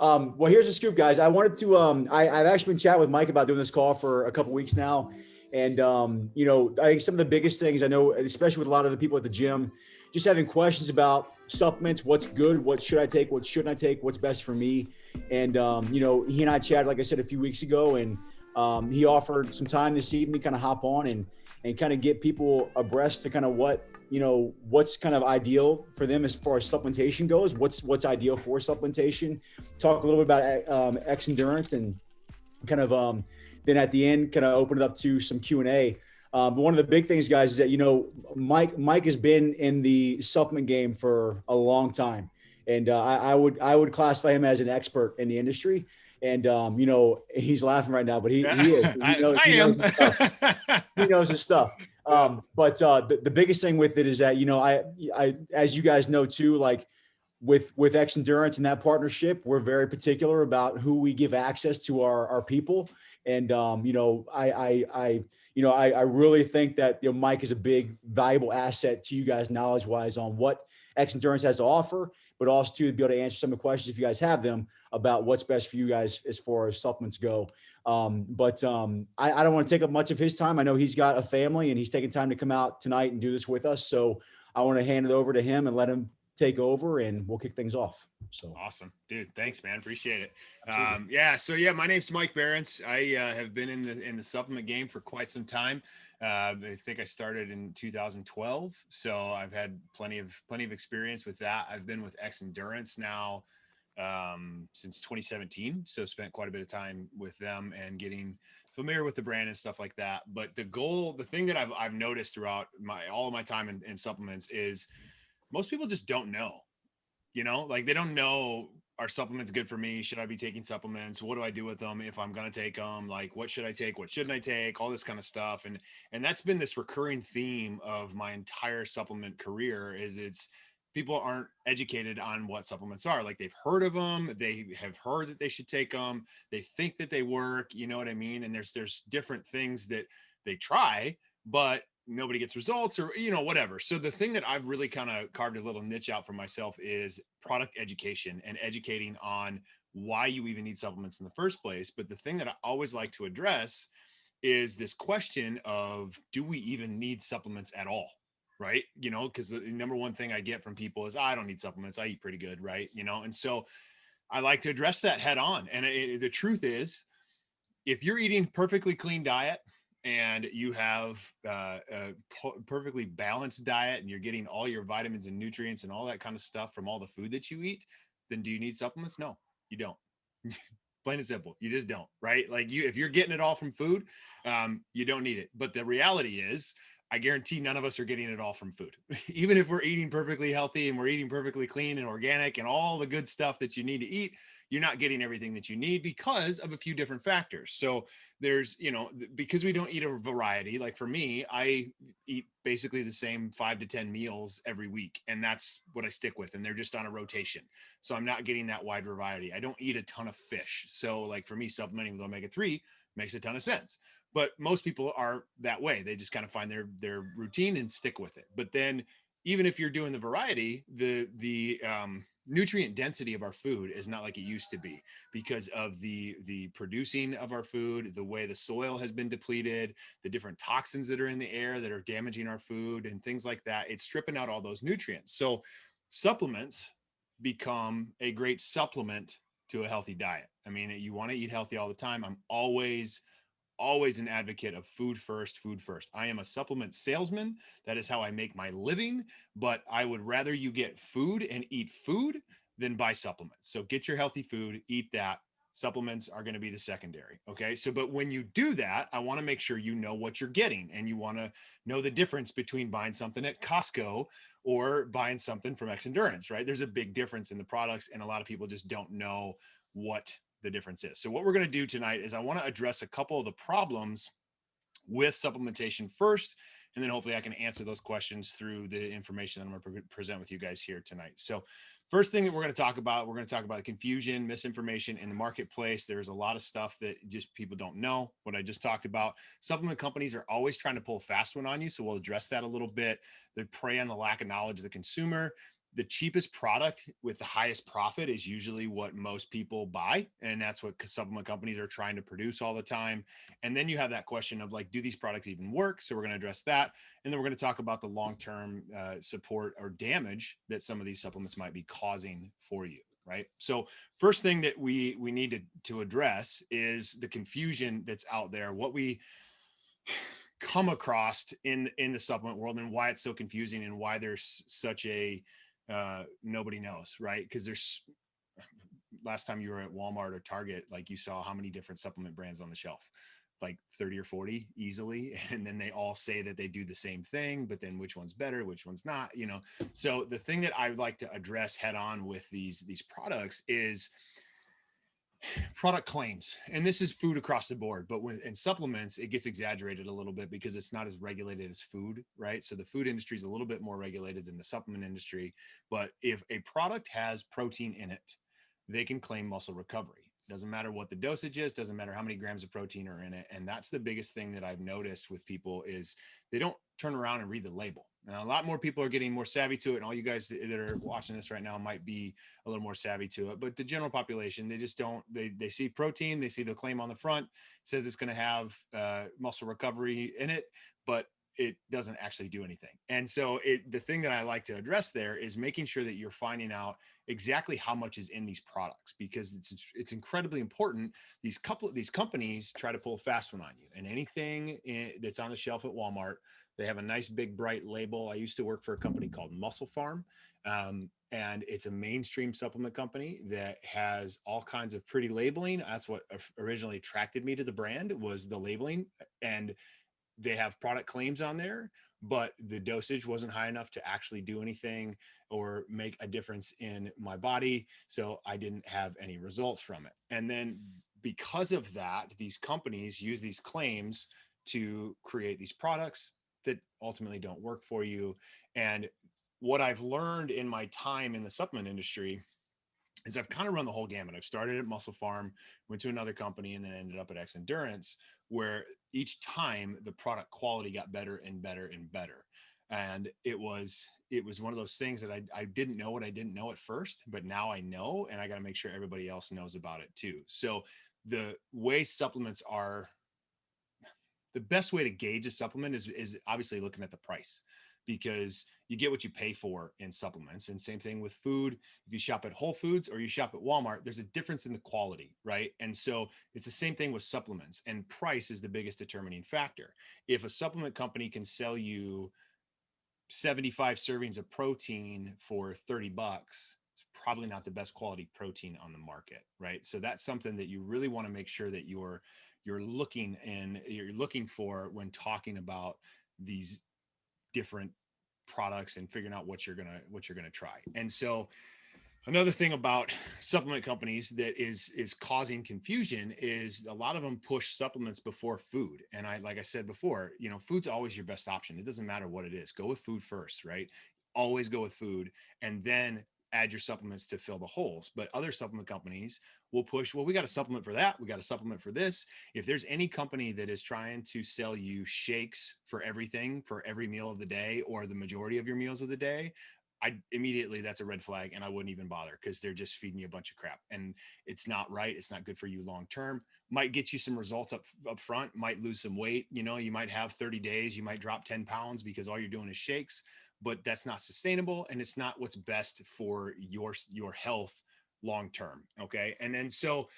Well, here's the scoop, guys. I wanted to, I've actually been chatting with Mike about doing this call for a couple weeks now. And, I think some of the biggest things I know, especially with a lot of the people at the gym, just having questions about supplements, what's good, what should I take, what shouldn't I take, what's best for me. And, he and I chatted, like I said, a few weeks ago, and he offered some time this evening to kind of hop on and kind of get people abreast to kind of what's kind of ideal for them as far as supplementation goes, what's ideal for supplementation, talk a little bit about Xendurance, and kind of then at the end kind of open it up to some Q&A. But one of the big things, guys, is that Mike has been in the supplement game for a long time, and I would classify him as an expert in the industry. And he's laughing right now, but he is. I am. He knows his stuff. But the biggest thing with it is that, I as you guys know too, like with Xendurance and that partnership, we're very particular about who we give access to our people. And, I really think that, Mike is a big, valuable asset to you guys knowledge wise on what Xendurance has to offer, but also to be able to answer some of the questions, if you guys have them, about what's best for you guys as far as supplements go. I don't want to take up much of his time. I know he's got a family and he's taking time to come out tonight and do this with us. So I want to hand it over to him and let him take over, and we'll kick things off. So awesome, dude. Thanks, man. Appreciate it. My name's Mike Behrens. I have been in the supplement game for quite some time. I think I started in 2012. So I've had plenty of experience with that. I've been with Xendurance now since 2017. So spent quite a bit of time with them and getting familiar with the brand and stuff like that. But the thing that I've noticed throughout all of my time in supplements is most people just don't know, like they don't know, are supplements good for me? Should I be taking supplements? What do I do with them if I'm going to take them? Like, what should I take? What shouldn't I take? All this kind of stuff. And that's been this recurring theme of my entire supplement career is people aren't educated on what supplements are. Like they've heard of them. They have heard that they should take them. They think that they work, you know what I mean? And there's different things that they try, but nobody gets results or, whatever. So the thing that I've really kind of carved a little niche out for myself is product education and educating on why you even need supplements in the first place. But the thing that I always like to address is this question of, do we even need supplements at all? Right. Because the number one thing I get from people is, I don't need supplements. I eat pretty good. Right. And so I like to address that head on. And the truth is, if you're eating perfectly clean diet, and you have a perfectly balanced diet and you're getting all your vitamins and nutrients and all that kind of stuff from all the food that you eat, then do you need supplements? No, you don't. Plain and simple. You just don't, right? Like if you're getting it all from food, you don't need it. But the reality is, I guarantee none of us are getting it all from food. Even if we're eating perfectly healthy and we're eating perfectly clean and organic and all the good stuff that you need to eat, you're not getting everything that you need because of a few different factors. So there's, because we don't eat a variety, like for me, I eat basically the same 5 to 10 meals every week. And that's what I stick with. And they're just on a rotation. So I'm not getting that wide variety. I don't eat a ton of fish. So like for me, supplementing with omega-3 makes a ton of sense. But most people are that way. They just kind of find their routine and stick with it. But then even if you're doing the variety, the nutrient density of our food is not like it used to be because of the producing of our food, the way the soil has been depleted, the different toxins that are in the air that are damaging our food and things like that. It's stripping out all those nutrients. So supplements become a great supplement to a healthy diet. I mean, you want to eat healthy all the time. I'm always an advocate of food first. I am a supplement salesman. That is how I make my living, but I would rather you get food and eat food than buy supplements. So get your healthy food, eat that. Supplements are going to be the secondary. Okay. So, but when you do that, I want to make sure you know what you're getting and you want to know the difference between buying something at Costco or buying something from Xendurance, right? There's a big difference in the products and a lot of people just don't know what the difference is. So what we're going to do tonight is I want to address a couple of the problems with supplementation first, and then hopefully I can answer those questions through the information that I'm going to present with you guys here tonight. So first thing that we're going to talk about confusion, misinformation in the marketplace. There's a lot of stuff that just people don't know what I just talked about. Supplement companies are always trying to pull a fast one on you. So we'll address that a little bit. They prey on the lack of knowledge of the consumer. the cheapest product with the highest profit is usually what most people buy. And that's what supplement companies are trying to produce all the time. And then you have that question of like, do these products even work? So we're going to address that. And then we're going to talk about the long-term support or damage that some of these supplements might be causing for you. Right. So first thing that we need to address is the confusion that's out there, what we come across in the supplement world, and why it's so confusing, and why there's such a nobody knows, right? Because there's, last time you were at Walmart or Target, like you saw how many different supplement brands on the shelf, like 30 or 40 easily. And then they all say that they do the same thing, but then which one's better, which one's not, you know? So the thing that I would like to address head on with these products is product claims. And this is food across the board, but in supplements, it gets exaggerated a little bit because it's not as regulated as food, right? So the food industry is a little bit more regulated than the supplement industry. But if a product has protein in it, they can claim muscle recovery. Doesn't matter what the dosage is, doesn't matter how many grams of protein are in it. And that's the biggest thing that I've noticed with people is they don't turn around and read the label. Now, a lot more people are getting more savvy to it. And all you guys that are watching this right now might be a little more savvy to it. But the general population, they just don't, they see protein, they see the claim on the front, says it's going to have muscle recovery in it, but it doesn't actually do anything. And so the thing that I like to address there is making sure that you're finding out exactly how much is in these products, because it's incredibly important. These companies try to pull a fast one on you, and anything that's on the shelf at Walmart, they have a nice big bright label. I used to work for a company called Muscle Farm, and it's a mainstream supplement company that has all kinds of pretty labeling. That's what originally attracted me to the brand, was the labeling. And they have product claims on there, but the dosage wasn't high enough to actually do anything or make a difference in my body. So I didn't have any results from it. And then because of that, these companies use these claims to create these products that ultimately don't work for you. And what I've learned in my time in the supplement industry is I've kind of run the whole gamut. I've started at Muscle Farm, went to another company, and then ended up at Xendurance, where each time the product quality got better and better and better. And it was one of those things that I didn't know what I didn't know at first, but now I know, and I got to make sure everybody else knows about it too. So the way supplements are, the best way to gauge a supplement is obviously looking at the price, because you get what you pay for in supplements. And same thing with food. If you shop at Whole Foods or you shop at Walmart, there's a difference in the quality, right? And so it's the same thing with supplements, and price is the biggest determining factor. If a supplement company can sell you 75 servings of protein for 30 bucks, it's probably not the best quality protein on the market, right? So that's something that you really want to make sure that you're looking for when talking about these different products and figuring out what you're gonna try. And so another thing about supplement companies that is causing confusion is a lot of them push supplements before food. And like I said before, food's always your best option. It doesn't matter what it is. Go with food first, right? Always go with food, and then add your supplements to fill the holes. But other supplement companies will push, well, we got a supplement for that, we got a supplement for this. If there's any company that is trying to sell you shakes for everything, for every meal of the day, or the majority of your meals of the day, that's a red flag, and I wouldn't even bother, because they're just feeding you a bunch of crap, and it's not right. It's not good for you long term. Might get you some results up front, might lose some weight. You might have 30 days, you might drop 10 pounds because all you're doing is shakes, but that's not sustainable, and it's not what's best for your health long term. Okay. And then so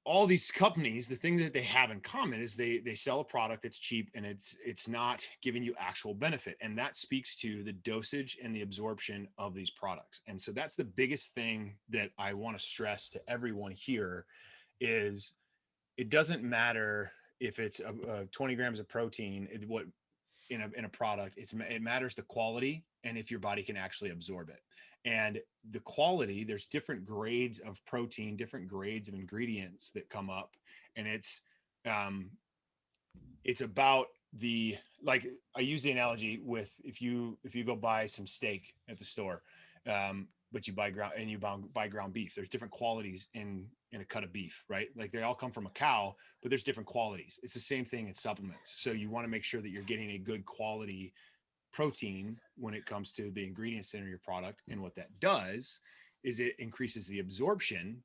all these companies, the thing that they have in common is they sell a product that's cheap, and it's not giving you actual benefit. And that speaks to the dosage and the absorption of these products. And so that's the biggest thing that I want to stress to everyone here is it doesn't matter if it's 20 grams of protein, in a product. It matters the quality, and if your body can actually absorb it. And the quality, there's different grades of protein, different grades of ingredients that come up, and it's about like I use the analogy with, if you go buy some steak at the store, but you buy ground beef, there's different qualities in a cut of beef, right? Like they all come from a cow, but there's different qualities. It's the same thing in supplements. So you want to make sure that you're getting a good quality protein when it comes to the ingredients in your product. And what that does is it increases the absorption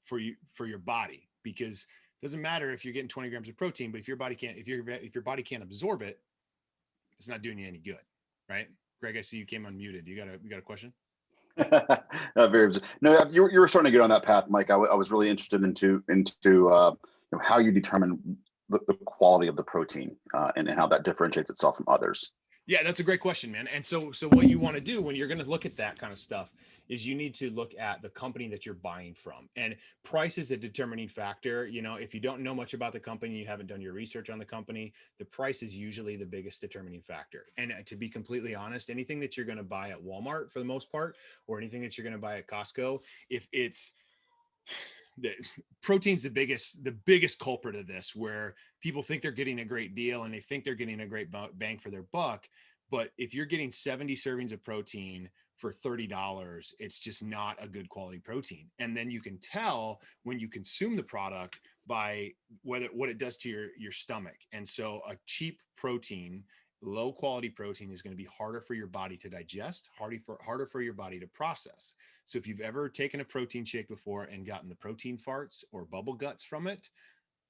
for your body, because it doesn't matter if you're getting 20 grams of protein, but if your body can't, if your body can't absorb it, it's not doing you any good. Right. Greg, I see you came unmuted. You got a question? Very no, you were starting to get on that path, Mike. I was really interested into how you determine the quality of the protein and how that differentiates itself from others. Yeah, that's a great question, man. And so what you want to do when you're going to look at that kind of stuff is you need to look at the company that you're buying from. And price is a determining factor. You know, if you don't know much about the company, you haven't done your research on the company, the price is usually the biggest determining factor. And to be completely honest, anything that you're going to buy at Walmart for the most part, or anything that you're going to buy at Costco, if it's the protein's the biggest culprit of this, where people think they're getting a great deal and they think they're getting a great bang for their buck. But if you're getting 70 servings of protein for $30, it's just not a good quality protein. And then you can tell when you consume the product by what it does to your stomach. And so a cheap protein, low quality protein, is going to be harder for your body to digest, harder for your body to process. So if you've ever taken a protein shake before and gotten the protein farts or bubble guts from it,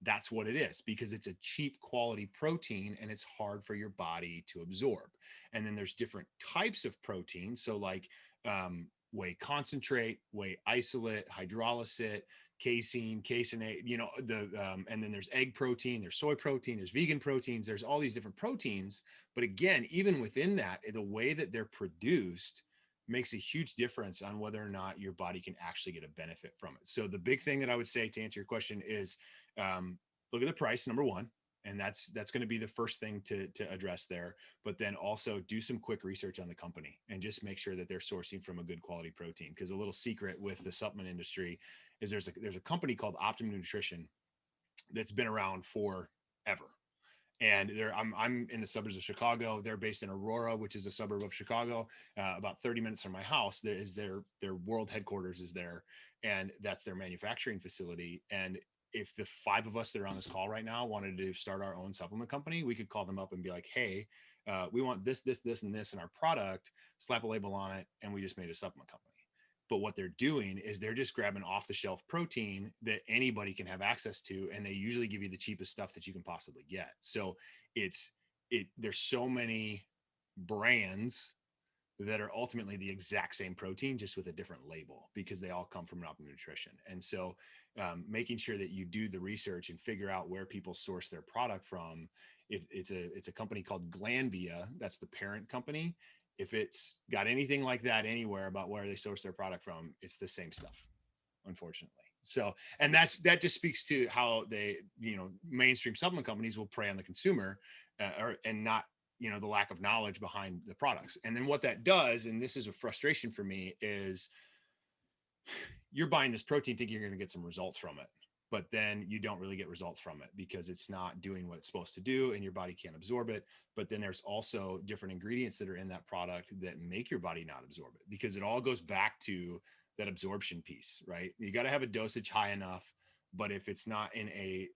that's what it is, because it's a cheap quality protein and it's hard for your body to absorb. And then there's different types of protein. So like whey concentrate, whey isolate, hydrolysate, casein, caseinate, and then there's egg protein, there's soy protein, there's vegan proteins, there's all these different proteins. But again, even within that, the way that they're produced makes a huge difference on whether or not your body can actually get a benefit from it. So the big thing that I would say to answer your question is look at the price, number one. And that's going to be the first thing to address there. But then also do some quick research on the company and just make sure that they're sourcing from a good quality protein. Because a little secret with the supplement industry is there's a company called Optimum Nutrition that's been around forever. And I'm in the suburbs of Chicago. They're based in Aurora, which is a suburb of Chicago, about 30 minutes from my house. There is their world headquarters is there, and that's their manufacturing facility. And if the five of us that are on this call right now wanted to start our own supplement company, we could call them up and be like, hey, we want this, this, this, and this in our product, slap a label on it, and we just made a supplement company. But what they're doing is they're just grabbing off the shelf protein that anybody can have access to. And they usually give you the cheapest stuff that you can possibly get. So there's so many brands that are ultimately the exact same protein, just with a different label, because they all come from an Optimum Nutrition. And so making sure that you do the research and figure out where people source their product from. If it's a company called Glanbia, that's the parent company. If it's got anything like that anywhere about where they source their product from, it's the same stuff, unfortunately. So, and that just speaks to how they, mainstream supplement companies will prey on the consumer and not, the lack of knowledge behind the products. And then what that does, and this is a frustration for me, is you're buying this protein thinking you're going to get some results from it, but then you don't really get results from it because it's not doing what it's supposed to do and your body can't absorb it. But then there's also different ingredients that are in that product that make your body not absorb it, because it all goes back to that absorption piece, right? You got to have a dosage high enough, but if it's not in a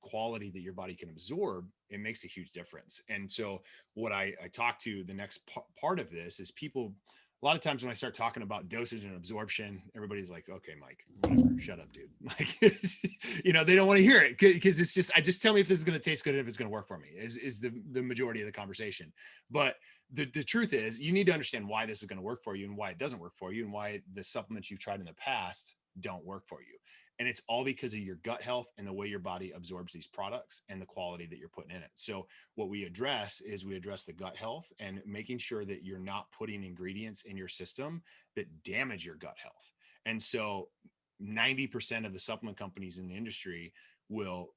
quality that your body can absorb, it makes a huge difference. And so what I talk to the next part of this is people, a lot of times when I start talking about dosage and absorption, everybody's like, okay, Mike, whatever, shut up, dude. Like, they don't want to hear it because it's just tell me if this is going to taste good and if it's going to work for me is the majority of the conversation. But the truth is you need to understand why this is going to work for you and why it doesn't work for you and why the supplements you've tried in the past don't work for you. And it's all because of your gut health and the way your body absorbs these products and the quality that you're putting in it. So what we address the gut health and making sure that you're not putting ingredients in your system that damage your gut health. And so 90% of the supplement companies in the industry will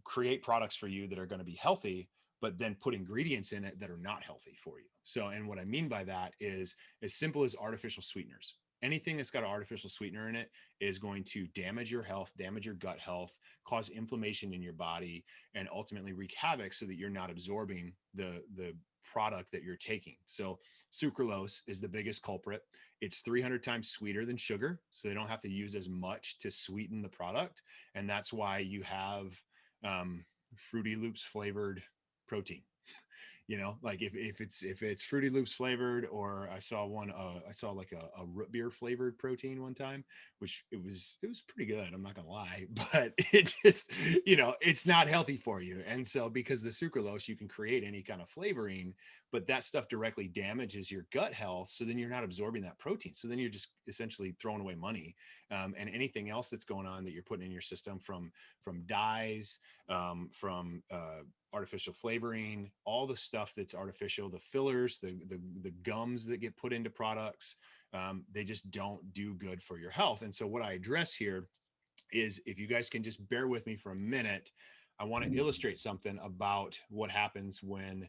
create products for you that are going to be healthy, but then put ingredients in it that are not healthy for you. So, and what I mean by that is as simple as artificial sweeteners. Anything that's got an artificial sweetener in it is going to damage your health, damage your gut health, cause inflammation in your body, and ultimately wreak havoc so that you're not absorbing the product that you're taking. So sucralose is the biggest culprit. It's 300 times sweeter than sugar, so they don't have to use as much to sweeten the product. And that's why you have Fruity Loops flavored protein. you know, like if it's Fruity Loops flavored, or I saw like a root beer flavored protein one time, which it was pretty good, I'm not gonna lie, but it just, you know, it's not healthy for you. And so because the sucralose, you can create any kind of flavoring, but that stuff directly damages your gut health. So then you're not absorbing that protein. So then you're just essentially throwing away money. And anything else that's going on that you're putting in your system from dyes, from artificial flavoring, all the stuff that's artificial, the fillers, the gums that get put into products, they just don't do good for your health. And so what I address here is, if you guys can just bear with me for a minute, I want to illustrate something about what happens when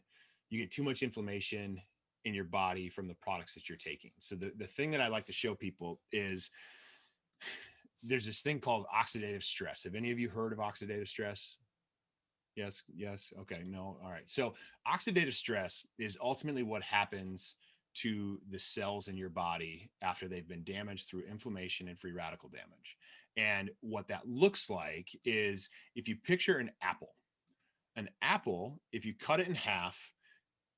you get too much inflammation in your body from the products that you're taking. So the thing that I like to show people is there's this thing called oxidative stress. Have any of you heard of oxidative stress? Yes. Yes. Okay. No. All right. So oxidative stress is ultimately what happens to the cells in your body after they've been damaged through inflammation and free radical damage. And what that looks like is, if you picture an apple, if you cut it in half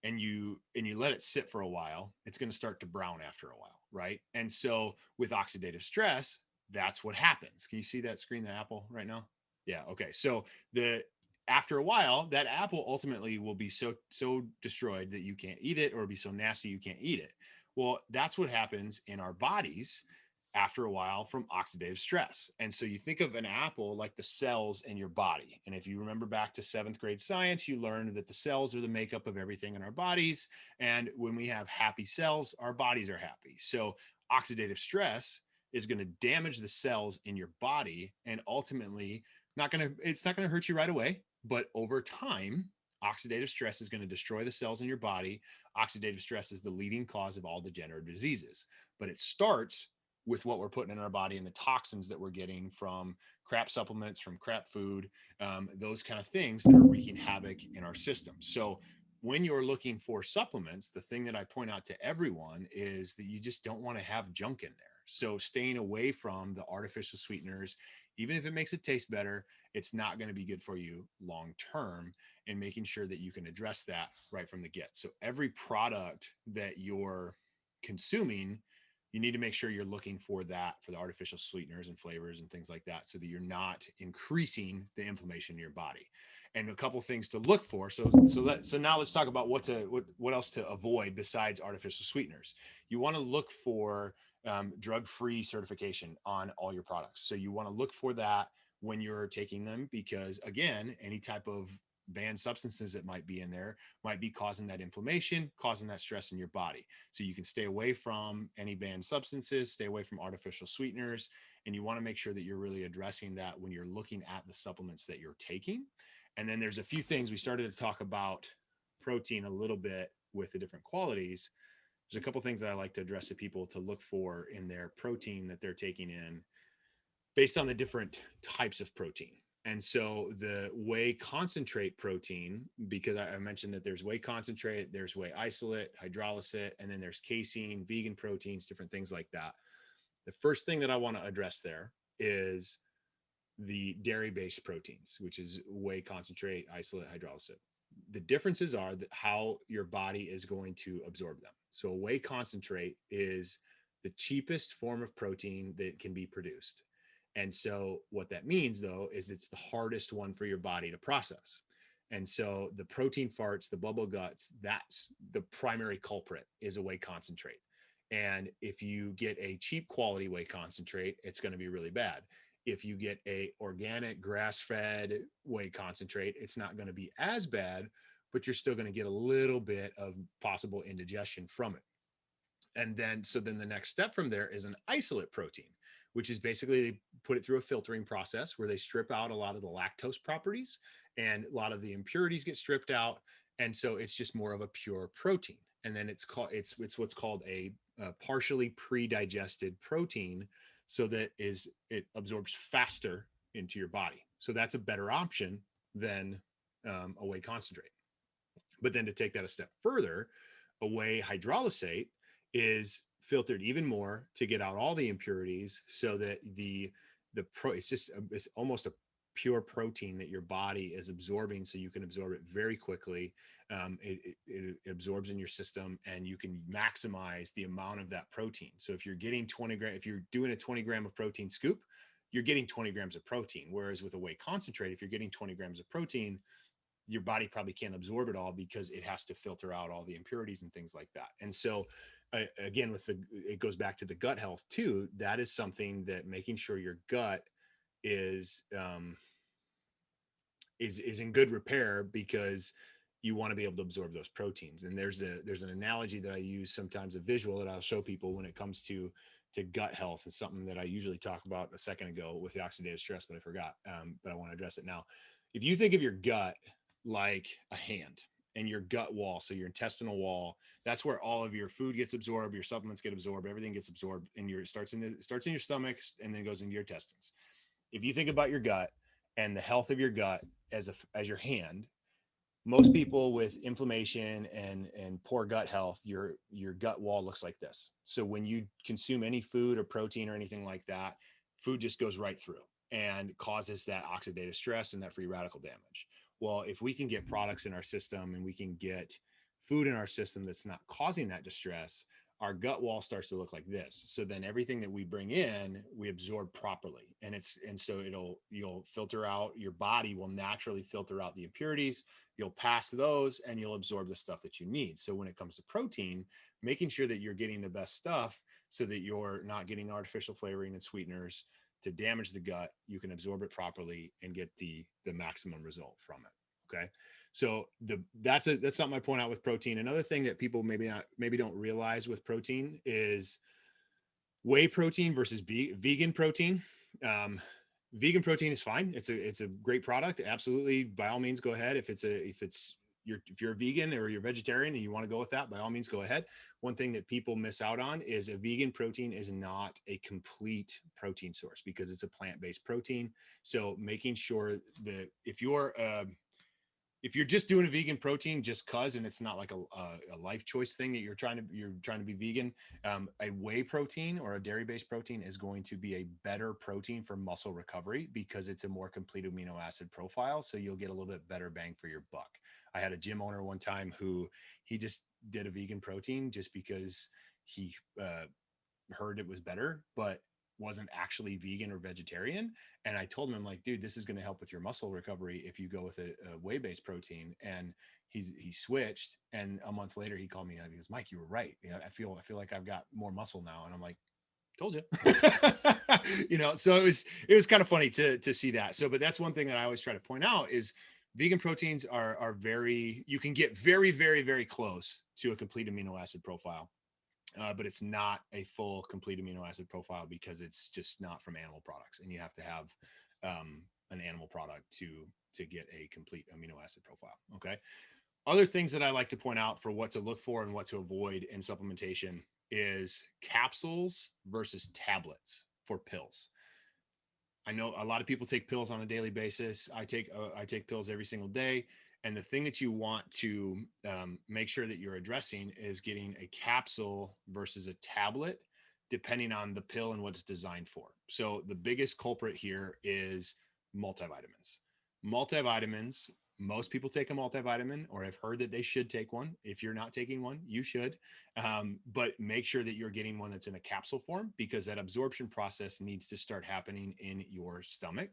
and you let it sit for a while, it's going to start to brown after a while, right? And so with oxidative stress, that's what happens. Can you see that screen, the apple right now? Yeah. Okay. So after a while, that apple ultimately will be so destroyed that you can't eat it, or be so nasty you can't eat it. Well, that's what happens in our bodies after a while from oxidative stress. And so you think of an apple like the cells in your body. And if you remember back to 7th grade science, you learned that the cells are the makeup of everything in our bodies. And when we have happy cells, our bodies are happy. So oxidative stress is going to damage the cells in your body, and ultimately it's not going to hurt you right away, but over time, oxidative stress is going to destroy the cells in your body. Oxidative stress is the leading cause of all degenerative diseases, but it starts with what we're putting in our body and the toxins that we're getting from crap supplements, from crap food, those kind of things that are wreaking havoc in our system. So when you're looking for supplements, the thing that I point out to everyone is that you just don't want to have junk in there. So staying away from the artificial sweeteners, even if it makes it taste better, it's not going to be good for you long term, and making sure that you can address that right from the get. So every product that you're consuming, you need to make sure you're looking for that, for the artificial sweeteners and flavors and things like that, so that you're not increasing the inflammation in your body. And a couple things to look for. So now let's talk about what else to avoid besides artificial sweeteners. You want to look for drug-free certification on all your products. So you want to look for that when you're taking them, because again, any type of banned substances that might be in there might be causing that inflammation, causing that stress in your body. So you can stay away from any banned substances, stay away from artificial sweeteners, and you want to make sure that you're really addressing that when you're looking at the supplements that you're taking. And then there's a few things. We started to talk about protein a little bit with the different qualities. There's a couple things that I like to address to people to look for in their protein that they're taking in, based on the different types of protein. And so the whey concentrate protein, because I mentioned that there's whey concentrate, there's whey isolate, hydrolysate, and then there's casein, vegan proteins, different things like that. The first thing that I want to address there is the dairy-based proteins, which is whey concentrate, isolate, hydrolysate. The differences are that how your body is going to absorb them. So a whey concentrate is the cheapest form of protein that can be produced. And so what that means, though, is it's the hardest one for your body to process. And so the protein farts, the bubble guts, that's the primary culprit, is a whey concentrate. And if you get a cheap quality whey concentrate, it's going to be really bad. If you get a organic grass-fed whey concentrate, it's not going to be as bad, but you're still going to get a little bit of possible indigestion from it. And then the next step from there is an isolate protein, which is basically they put it through a filtering process where they strip out a lot of the lactose properties, and a lot of the impurities get stripped out. And so it's just more of a pure protein. And then it's what's called a partially pre-digested protein, so that it absorbs faster into your body. So that's a better option than a whey concentrate. But then to take that a step further, a whey hydrolysate is filtered even more to get out all the impurities, so that it's almost pure protein that your body is absorbing, so you can absorb it very quickly. It absorbs in your system, and you can maximize the amount of that protein. So if you're getting 20 grams, if you're doing a 20 gram of protein scoop, you're getting 20 grams of protein. Whereas with a whey concentrate, if you're getting 20 grams of protein, your body probably can't absorb it all because it has to filter out all the impurities and things like that. And so again, it goes back to the gut health too. That is something that making sure your gut is in good repair, because you want to be able to absorb those proteins. And there's an analogy that I use sometimes, a visual that I'll show people when it comes to gut health, is something that I usually talk about a second ago with the oxidative stress, but I forgot. But I want to address it now. If you think of your gut like a hand, and your gut wall, so your intestinal wall, that's where all of your food gets absorbed, your supplements get absorbed, everything gets absorbed, and starts in your stomach and then goes into your intestines. If you think about your gut and the health of your gut as your hand, most people with inflammation and poor gut health, your gut wall looks like this. So when you consume any food or protein or anything like that, food just goes right through and causes that oxidative stress and that free radical damage. Well, if we can get products in our system and we can get food in our system that's not causing that distress, our gut wall starts to look like this. So then everything that we bring in, we absorb properly. And so you'll filter out, your body will naturally filter out the impurities. You'll pass those and you'll absorb the stuff that you need. So when it comes to protein, making sure that you're getting the best stuff so that you're not getting artificial flavoring and sweeteners to damage the gut, you can absorb it properly and get the maximum result from it. Okay. So that's something I point out with protein. Another thing that people maybe don't realize with protein is whey protein versus vegan protein. Vegan protein is fine. It's a great product. Absolutely. By all means, go ahead. If you're a vegan or you're vegetarian and you want to go with that, by all means, go ahead. One thing that people miss out on is a vegan protein is not a complete protein source because it's a plant-based protein. So making sure that if you're just doing a vegan protein just cause, and it's not like a life choice thing that you're trying to be vegan, a whey protein or a dairy-based protein is going to be a better protein for muscle recovery because it's a more complete amino acid profile. So you'll get a little bit better bang for your buck. I had a gym owner one time who he just did a vegan protein just because he heard it was better, but wasn't actually vegan or vegetarian. And I told him, I'm like, dude, this is going to help with your muscle recovery if you go with a whey-based protein. And he switched. And a month later he called me and he goes, Mike, you were right. I feel like I've got more muscle now. And I'm like, told you. So it was kind of funny to see that. So, but that's one thing that I always try to point out is vegan proteins are you can get very, very, very close to a complete amino acid profile. But it's not a full complete amino acid profile because it's just not from animal products, and you have to have an animal product to get a complete amino acid profile. Okay. Other things that I like to point out for what to look for and what to avoid in supplementation is capsules versus tablets for pills. I know a lot of people take pills on a daily basis. I take pills every single day. And the thing that you want to make sure that you're addressing is getting a capsule versus a tablet, depending on the pill and what it's designed for. So the biggest culprit here is multivitamins. Multivitamins, most people take a multivitamin or have heard that they should take one. If you're not taking one, you should. But make sure that you're getting one that's in a capsule form because that absorption process needs to start happening in your stomach.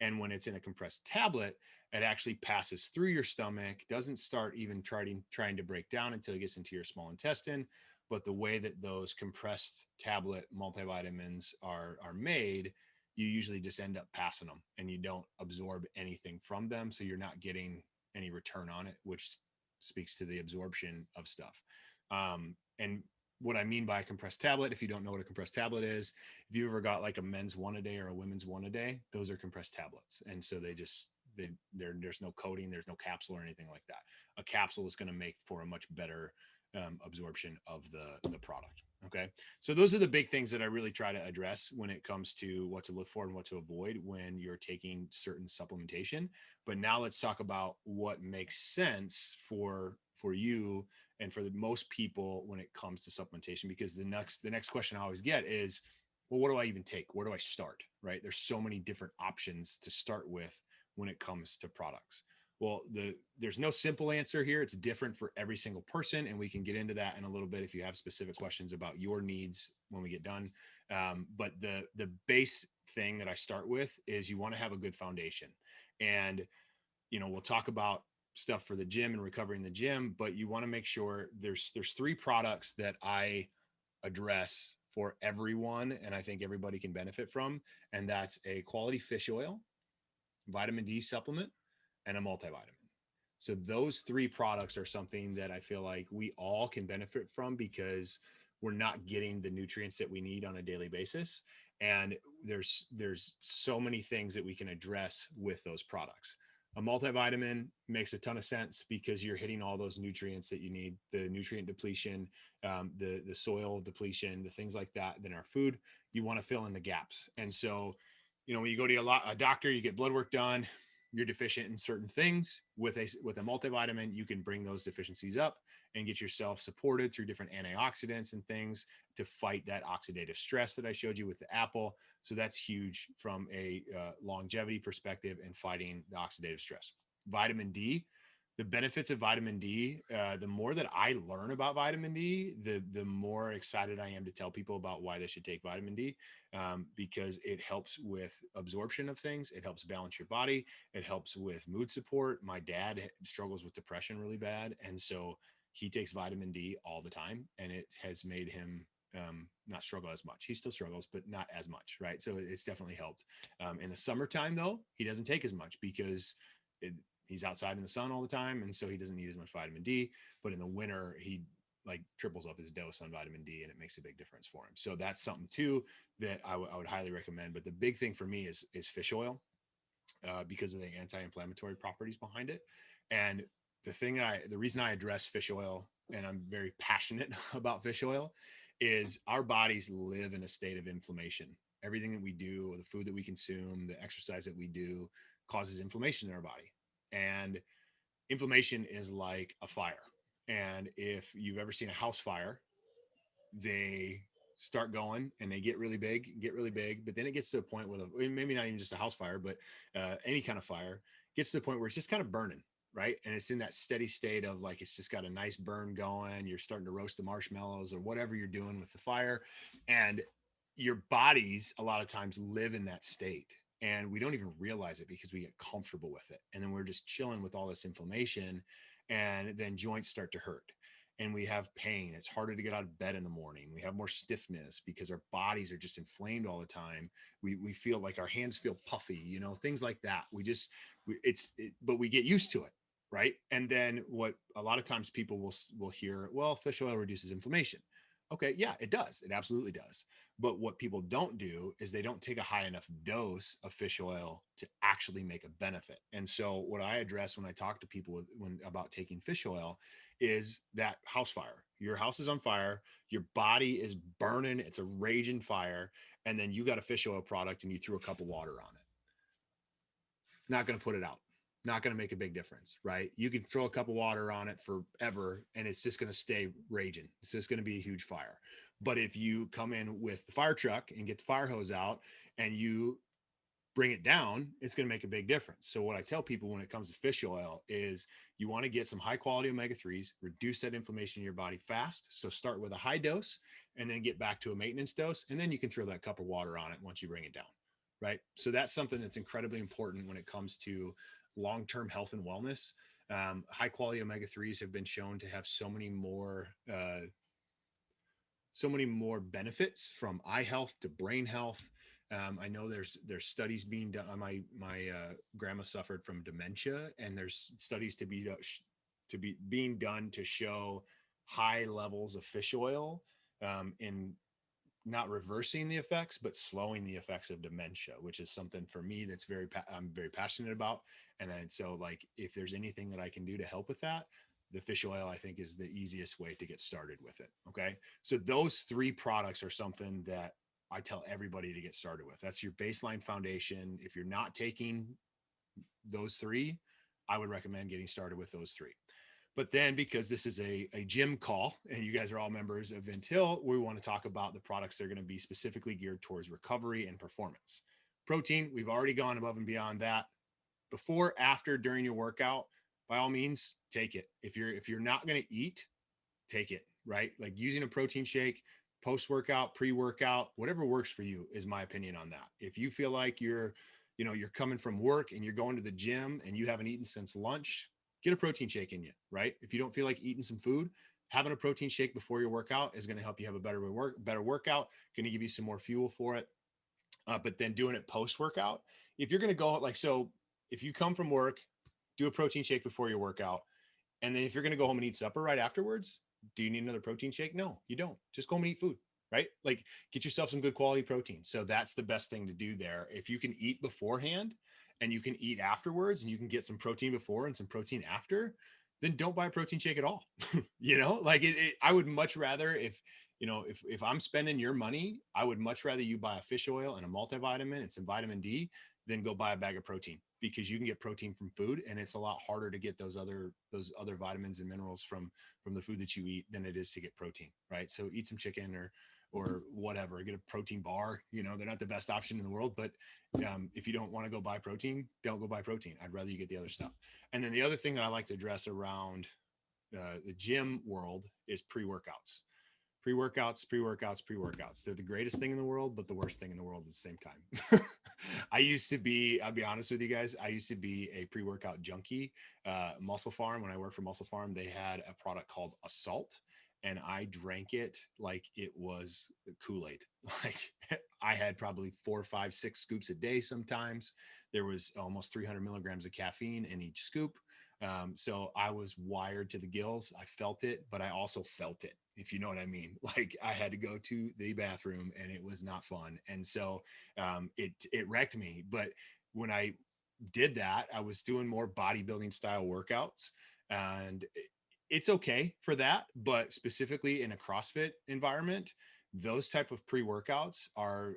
And when it's in a compressed tablet, it actually passes through your stomach, doesn't start even trying to break down until it gets into your small intestine. But the way that those compressed tablet multivitamins are made, you usually just end up passing them and you don't absorb anything from them. So you're not getting any return on it, which speaks to the absorption of stuff. And what I mean by a compressed tablet, if you don't know what a compressed tablet is, if you ever got like a men's one a day or a women's one a day, those are compressed tablets. And so there's no coating, there's no capsule or anything like that. A capsule is going to make for a much better absorption of the product. Okay. So those are the big things that I really try to address when it comes to what to look for and what to avoid when you're taking certain supplementation. But now let's talk about what makes sense for you and for the most people when it comes to supplementation, because the next question I always get is, well, what do I even take? Where do I start? Right? There's so many different options to start with when it comes to products. Well, there's no simple answer here. It's different for every single person, and we can get into that in a little bit if you have specific questions about your needs when we get done. But the base thing that I start with is you want to have a good foundation, and we'll talk about stuff for the gym and recovering the gym, but you want to make sure there's 3 products that I address for everyone, and I think everybody can benefit from, and that's a quality fish oil, vitamin D supplement, and a multivitamin. So those 3 products are something that I feel like we all can benefit from because we're not getting the nutrients that we need on a daily basis. And there's so many things that we can address with those products. A multivitamin makes a ton of sense because you're hitting all those nutrients that you need, the nutrient depletion, the soil depletion, the things like that. Then our food, you want to fill in the gaps. And so, when you go to a doctor, you get blood work done, you're deficient in certain things. With a multivitamin, you can bring those deficiencies up and get yourself supported through different antioxidants and things to fight that oxidative stress that I showed you with the apple. So that's huge from a longevity perspective and fighting the oxidative stress. Vitamin D, the benefits of vitamin D, the more that I learn about vitamin D, the more excited I am to tell people about why they should take vitamin D, because it helps with absorption of things. It helps balance your body. It helps with mood support. My dad struggles with depression really bad, and so he takes vitamin D all the time, and it has made him not struggle as much. He still struggles, but not as much, right? So it's definitely helped. In the summertime, though, he doesn't take as much because he's outside in the sun all the time, and so he doesn't need as much vitamin D. But in the winter, he like triples up his dose on vitamin D, and it makes a big difference for him. So that's something too that I would highly recommend. But the big thing for me is fish oil, because of the anti-inflammatory properties behind it. And the reason I address fish oil, and I'm very passionate about fish oil, is our bodies live in a state of inflammation. Everything that we do, the food that we consume, the exercise that we do, causes inflammation in our body. And inflammation is like a fire. And if you've ever seen a house fire, they start going and they get really big, but then it gets to a point where maybe not even just a house fire, but any kind of fire gets to the point where it's just kind of burning, right? And it's in that steady state of like, it's just got a nice burn going. You're starting to roast the marshmallows or whatever you're doing with the fire. And your bodies a lot of times live in that state. And we don't even realize it because we get comfortable with it. And then we're just chilling with all this inflammation, and then joints start to hurt. And we have pain. It's harder to get out of bed in the morning. We have more stiffness because our bodies are just inflamed all the time. We feel like our hands feel puffy, things like that. But we get used to it, right? And then what a lot of times people will hear, well, fish oil reduces inflammation. Okay, yeah, it does. It absolutely does. But what people don't do is they don't take a high enough dose of fish oil to actually make a benefit. And so what I address when I talk to people about taking fish oil is that house fire. Your house is on fire, your body is burning, it's a raging fire, and then you got a fish oil product and you threw a cup of water on it. Not going to put it out. Not going to make a big difference, right? You can throw a cup of water on it forever and it's just going to stay raging. It's just going to be a huge fire. But if you come in with the fire truck and get the fire hose out and you bring it down, it's going to make a big difference. So what I tell people when it comes to fish oil is you want to get some high quality omega-3s, reduce that inflammation in your body fast. So start with a high dose and then get back to a maintenance dose. And then you can throw that cup of water on it once you bring it down, right? So that's something that's incredibly important when it comes to long-term health and wellness. High quality omega-3s have been shown to have so many more benefits, from eye health to brain health. I know there's studies being done. My grandma suffered from dementia, and there's studies being done to show high levels of fish oil in not reversing the effects, but slowing the effects of dementia, which is something for me that's I'm very passionate about. And then, so like, if there's anything that I can do to help with that, the fish oil, I think, is the easiest way to get started with it. Okay. So those 3 products are something that I tell everybody to get started with. That's your baseline foundation. If you're not taking those 3, I would recommend getting started with those 3. But then because this is a gym call and you guys are all members of Vint, we want to talk about the products that are going to be specifically geared towards recovery and performance. Protein, we've already gone above and beyond that. Before, after, during your workout, by all means, take it. If you're not going to eat, take it, right? Like using a protein shake, post-workout, pre-workout, whatever works for you is my opinion on that. If you feel like you're coming from work and you're going to the gym and you haven't eaten since lunch, get a protein shake in you, right? If you don't feel like eating some food, having a protein shake before your workout is going to help you have a better workout, going to give you some more fuel for it. But then doing it post-workout, if you're going to go so if you come from work, do a protein shake before your workout. And then if you're going to go home and eat supper right afterwards, do you need another protein shake? No, you don't. Just go home and eat food, right? Like get yourself some good quality protein. So that's the best thing to do there. If you can eat beforehand and you can eat afterwards and you can get some protein before and some protein after, then don't buy a protein shake at all. I would much rather if I'm spending your money, I would much rather you buy a fish oil and a multivitamin and some vitamin D than go buy a bag of protein, because you can get protein from food and it's a lot harder to get those other vitamins and minerals from the food that you eat than it is to get protein, right? So eat some chicken or whatever, get a protein bar. They're not the best option in the world, but if you don't want to go buy protein, don't go buy protein. I'd rather you get the other stuff. And then the other thing that I like to address around the gym world is pre-workouts. Pre-workouts. They're the greatest thing in the world, but the worst thing in the world at the same time. I'll be honest with you guys, I used to be a pre-workout junkie. Muscle Farm, when I worked for Muscle Farm, they had a product called Assault, and I drank it like it was Kool-Aid. Like I had probably 4, 5, 6 scoops a day sometimes. There was almost 300 milligrams of caffeine in each scoop. So I was wired to the gills. I felt it, but I also felt it, if you know what I mean. Like I had to go to the bathroom and it was not fun. And so it wrecked me. But when I did that, I was doing more bodybuilding style workouts, and it's okay for that. But specifically in a CrossFit environment, those type of pre-workouts are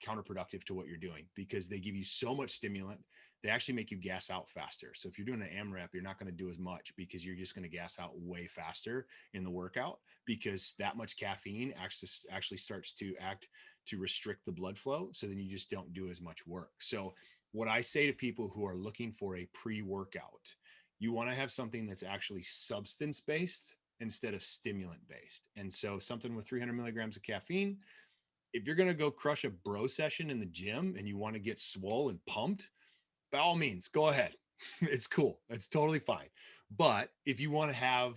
counterproductive to what you're doing, because they give you so much stimulant. They actually make you gas out faster. So if you're doing an AMRAP, you're not going to do as much, because you're just going to gas out way faster in the workout, because that much caffeine actually starts to act to restrict the blood flow. So then you just don't do as much work. So what I say to people who are looking for a pre-workout, you want to have something that's actually substance-based instead of stimulant-based. And so something with 300 milligrams of caffeine, if you're going to go crush a bro session in the gym and you want to get swole and pumped, by all means, go ahead. It's cool. It's totally fine. But if you want to have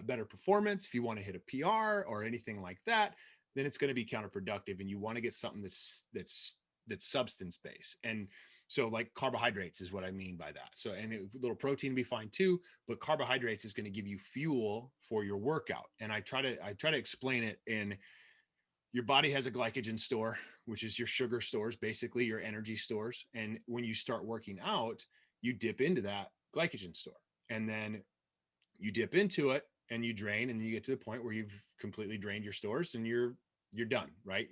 better performance, if you want to hit a PR or anything like that, then it's going to be counterproductive. And you want to get something that's substance based. And so like carbohydrates is what I mean by that. So, and a little protein would be fine too, but carbohydrates is going to give you fuel for your workout. And I try to explain it in, your body has a glycogen store, which is your sugar stores, basically your energy stores. And when you start working out, you dip into that glycogen store, and then you dip into it and you drain, and then you get to the point where you've completely drained your stores and you're done, right?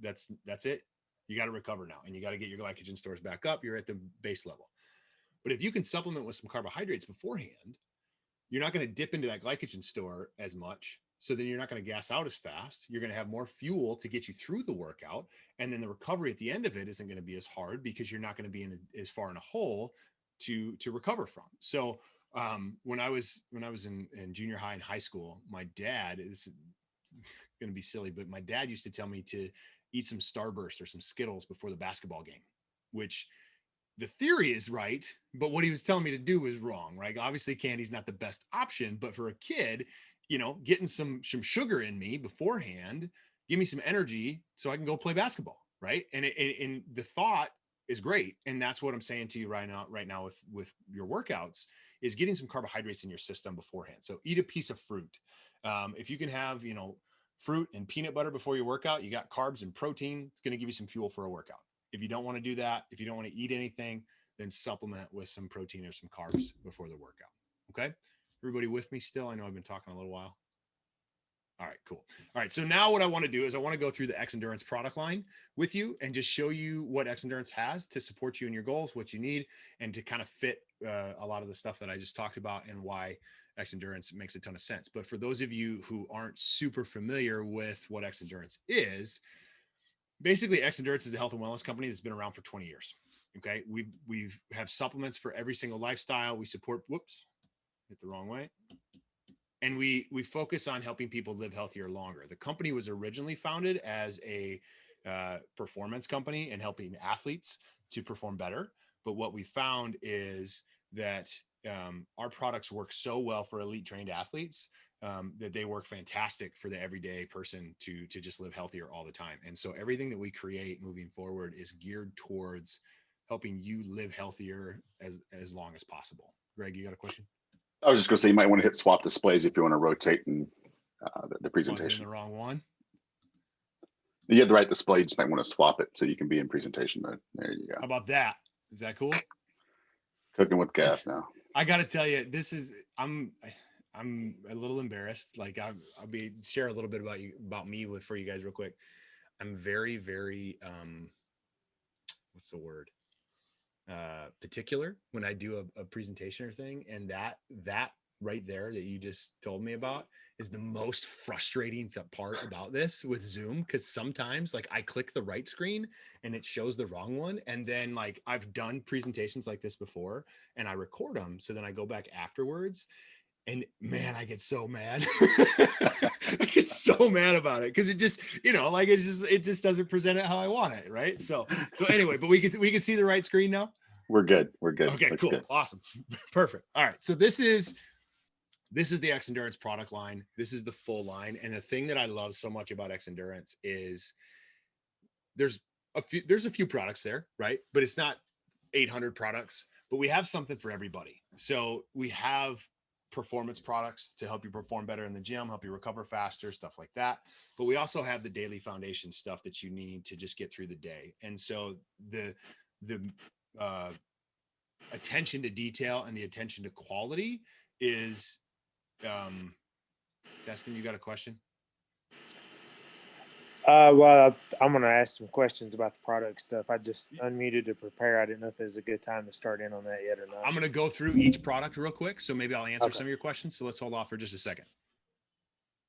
That's it. You got to recover now, and you got to get your glycogen stores back up. You're at the base level. But if you can supplement with some carbohydrates beforehand, you're not going to dip into that glycogen store as much. So then you're not going to gas out as fast. You're going to have more fuel to get you through the workout. And then the recovery at the end of it isn't going to be as hard, because you're not going to be as far in a hole to recover from. So when I was in junior high and high school, my dad, is going to be silly, but my dad used to tell me to eat some Starburst or some Skittles before the basketball game, which the theory is right, but what he was telling me to do was wrong, right? Obviously candy's not the best option, but for a kid, getting some sugar in me beforehand, give me some energy so I can go play basketball, right? And the thought is great. And that's what I'm saying to you right now with your workouts, is getting some carbohydrates in your system beforehand. So eat a piece of fruit. If you can have, fruit and peanut butter before your workout, you got carbs and protein. It's going to give you some fuel for a workout. If you don't want to do that, if you don't want to eat anything, then supplement with some protein or some carbs before the workout. Okay. Everybody with me still? I know I've been talking a little while. All right, cool. All right. So now what I want to do is I want to go through the Xendurance product line with you and just show you what Xendurance has to support you in your goals, what you need, and to kind of fit a lot of the stuff that I just talked about and why Xendurance makes a ton of sense. But for those of you who aren't super familiar with what Xendurance is, basically Xendurance is a health and wellness company that's been around for 20 years. Okay. We have supplements for every single lifestyle. We support, whoops, hit the wrong way. And we focus on helping people live healthier longer. The company was originally founded as a performance company and helping athletes to perform better. But what we found is that our products work so well for elite trained athletes that they work fantastic for the everyday person to just live healthier all the time. And so everything that we create moving forward is geared towards helping you live healthier as long as possible. Greg, you got a question? I was just going to say, you might want to hit swap displays if you want to rotate and the Was presentation. in the wrong one. You have the right display. You just might want to swap it so you can be in presentation mode. There you go. How about that? Is that cool? Cooking with gas now. I got to tell you, I'm a little embarrassed. Like I'll share a little bit about me for you guys real quick. I'm very, very, what's the word? Particular when I do a presentation or thing. And that right there that you just told me about is the most frustrating part about this with Zoom. Cause sometimes like I click the right screen and it shows the wrong one. And then like I've done presentations like this before and I record them. So then I go back afterwards and man, I get so mad. I get so mad about it. Cause it just, like it just doesn't present it how I want it. Right. So anyway, but we can see the right screen now. We're good. Okay, Looks cool. good. Awesome. Perfect. All right. So this is the Xendurance product line. This is the full line. And the thing that I love so much about Xendurance is there's a few products there, right? But it's not 800 products, but we have something for everybody. So we have performance products to help you perform better in the gym, help you recover faster, stuff like that. But we also have the daily foundation stuff that you need to just get through the day. And so the attention to detail and the attention to quality is Destin, you got a question? Well, I'm going to ask some questions about the product stuff. I just unmuted to prepare. I didn't know if it was a good time to start in on that yet or not. I'm going to go through each product real quick. So maybe I'll answer some of your questions. So let's hold off for just a second.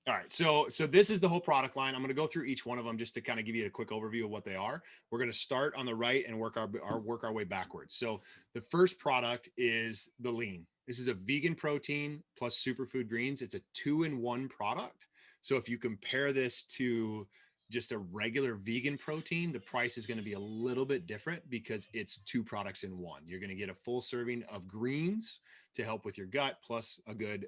All right. So this is the whole product line. I'm going to go through each one of them just to kind of give you a quick overview of what they are. We're going to start on the right and work our way backwards. So the first product is the lean. This is a vegan protein plus superfood greens. It's a 2-in-1 product. So if you compare this to just a regular vegan protein, the price is going to be a little bit different because it's 2 products in one. You're going to get a full serving of greens to help with your gut, plus a good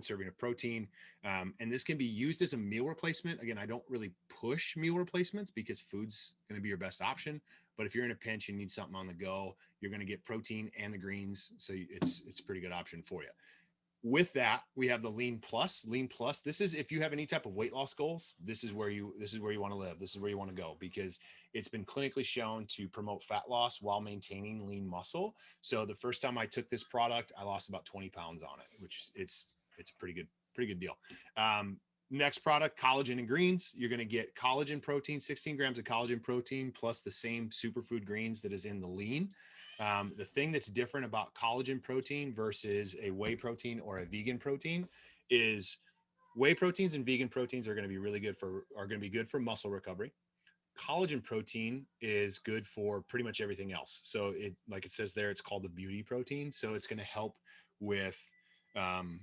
serving of protein. And this can be used as a meal replacement. Again, I don't really push meal replacements because food's going to be your best option. But if you're in a pinch and need something on the go, you're going to get protein and the greens. So it's a pretty good option for you. With that, we have the Lean Plus. Lean Plus, this is if you have any type of weight loss goals, this is where you want to live. This is where you want to go because it's been clinically shown to promote fat loss while maintaining lean muscle. So the first time I took this product, I lost about 20 pounds on it, which it's pretty good deal. Next product, collagen and greens. You're going to get collagen protein, 16 grams of collagen protein, plus the same superfood greens that is in the lean. The thing that's different about collagen protein versus a whey protein or a vegan protein is whey proteins and vegan proteins are going to be good for muscle recovery. Collagen protein is good for pretty much everything else. So it, like it says there, it's called the beauty protein. So it's going to help with Rob's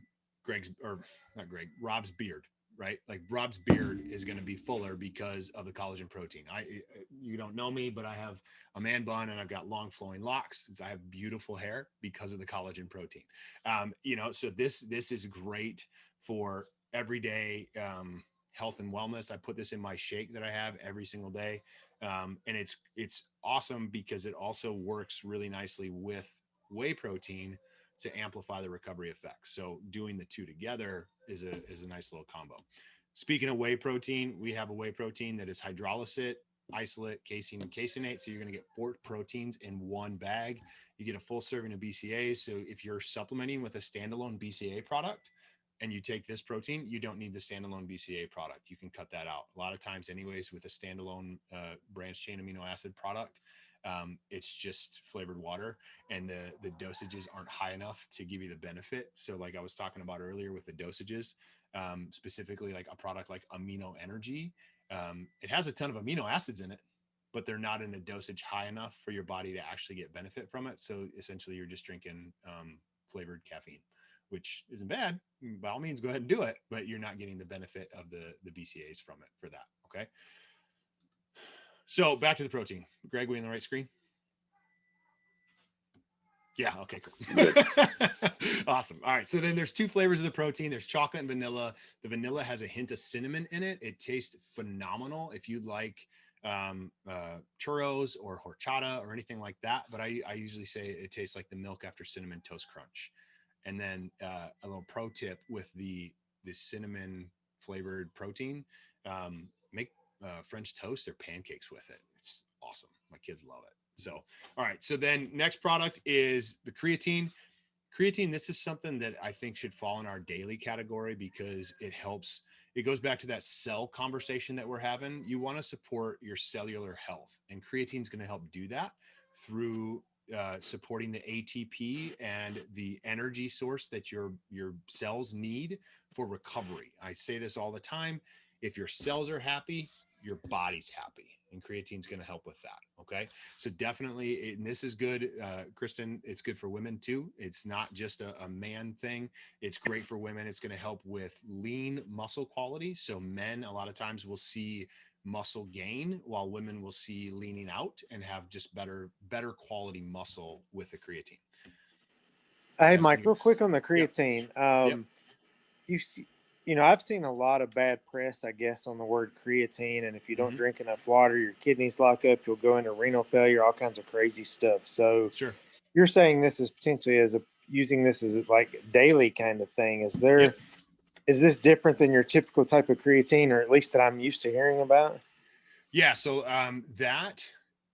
beard, right? Like Rob's beard is going to be fuller because of the collagen protein. You don't know me, but I have a man bun and I've got long flowing locks. I have beautiful hair because of the collagen protein. So this is great for everyday health and wellness. I put this in my shake that I have every single day. And it's awesome because it also works really nicely with whey protein to amplify the recovery effects. So doing the two together is a nice little combo. Speaking of whey protein, we have a whey protein that is hydrolysate, isolate, casein, and caseinate. So you're going to get 4 proteins in one bag. You get a full serving of BCAAs. So if you're supplementing with a standalone BCAA product, and you take this protein, you don't need the standalone BCA product. You can cut that out. A lot of times anyways, with a standalone branched chain amino acid product, it's just flavored water, and the dosages aren't high enough to give you the benefit. So like I was talking about earlier with the dosages, specifically like a product like Amino Energy, it has a ton of amino acids in it, but they're not in a dosage high enough for your body to actually get benefit from it. So essentially you're just drinking flavored caffeine, which isn't bad. By all means, go ahead and do it, but you're not getting the benefit of the BCAs from it for that. Okay. So back to the protein. Greg, we in the right screen? Yeah. Okay, cool. Awesome. All right. So then there's two flavors of the protein. There's chocolate and vanilla. The vanilla has a hint of cinnamon in it. It tastes phenomenal if you like churros or horchata or anything like that. But I usually say it tastes like the milk after cinnamon toast crunch. And then a little pro tip with the cinnamon flavored protein, make French toast or pancakes with it. It's awesome. My kids love it. So, all right. So then next product is the creatine. Creatine, this is something that I think should fall in our daily category because it helps. It goes back to that cell conversation that we're having. You want to support your cellular health, and creatine is going to help do that through supporting the ATP and the energy source that your cells need for recovery. I say this all the time. If your cells are happy, your body's happy, and creatine is going to help with that. Okay. So definitely, and this is good, Kristen, it's good for women too. It's not just a man thing. It's great for women. It's going to help with lean muscle quality. So men, a lot of times will see muscle gain while women will see leaning out and have just better quality muscle with the creatine. Hey, Mike, real quick on the creatine. Yep. You know, I've seen a lot of bad press, I guess, on the word creatine. And if you don't drink enough water, your kidneys lock up, you'll go into renal failure, all kinds of crazy stuff. So Sure. You're saying this is potentially using this as like daily kind of thing. Is this different than your typical type of creatine, or at least that I'm used to hearing about? Yeah. So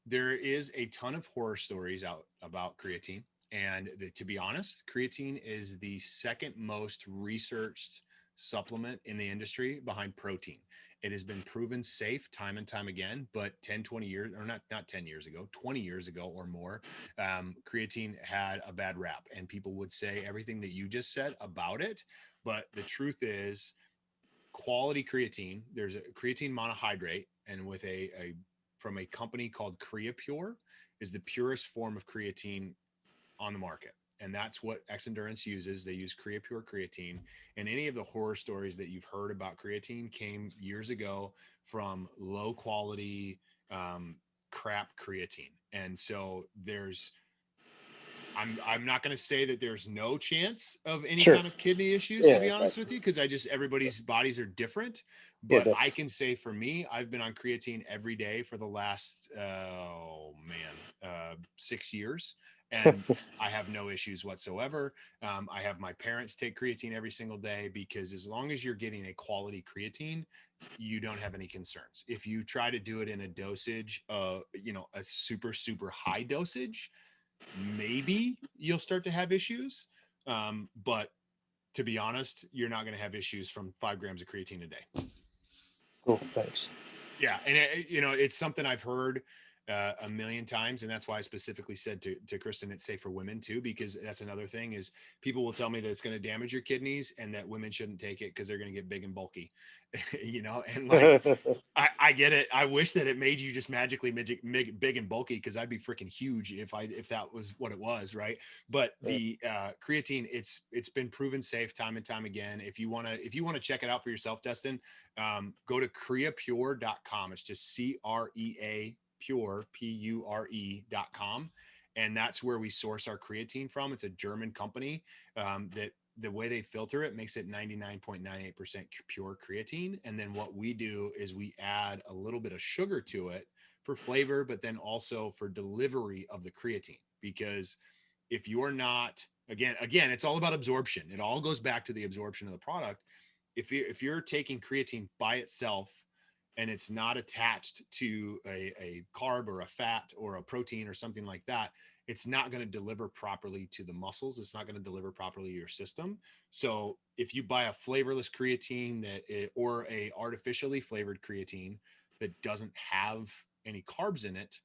there is a ton of horror stories out about creatine. And to be honest, creatine is the second most researched supplement in the industry behind protein. It has been proven safe time and time again, but 10, 20 years, or not 10 years ago, 20 years ago or more, creatine had a bad rap, and people would say everything that you just said about it. But the truth is, quality creatine, there's a creatine monohydrate, and with from a company called CreaPure, is the purest form of creatine on the market. And that's what Xendurance uses. They use CreaPure creatine. And any of the horror stories that you've heard about creatine came years ago from low quality crap creatine. And so I'm not going to say that there's no chance of any kind of kidney issues, to be honest with you, because everybody's bodies are different. But I can say for me, I've been on creatine every day for the last 6 years, and I have no issues whatsoever. I have my parents take creatine every single day, because as long as you're getting a quality creatine, you don't have any concerns. If you try to do it in a dosage, a super, super high dosage, maybe you'll start to have issues. But to be honest, you're not going to have issues from 5 grams of creatine a day. Cool. Thanks. Yeah. And it's something I've heard a million times. And that's why I specifically said to Kristen, it's safe for women too, because that's another thing is people will tell me that it's going to damage your kidneys and that women shouldn't take it because they're going to get big and bulky, and like, I get it. I wish that it made you just magically big and bulky, because I'd be freaking huge if that was what it was. Right. But the creatine, it's been proven safe time and time again. If you want to check it out for yourself, Destin, go to creapure.com. It's just CREA pure, PURE.com. And that's where we source our creatine from. It's a German company that the way they filter it makes it 99.98% pure creatine. And then what we do is we add a little bit of sugar to it for flavor, but then also for delivery of the creatine. Because if you're not, again, it's all about absorption. It all goes back to the absorption of the product. If you're taking creatine by itself, and it's not attached to a carb or a fat or a protein or something like that, it's not going to deliver properly to the muscles. It's not going to deliver properly to your system. So if you buy a flavorless creatine or a artificially flavored creatine that doesn't have any carbs in it,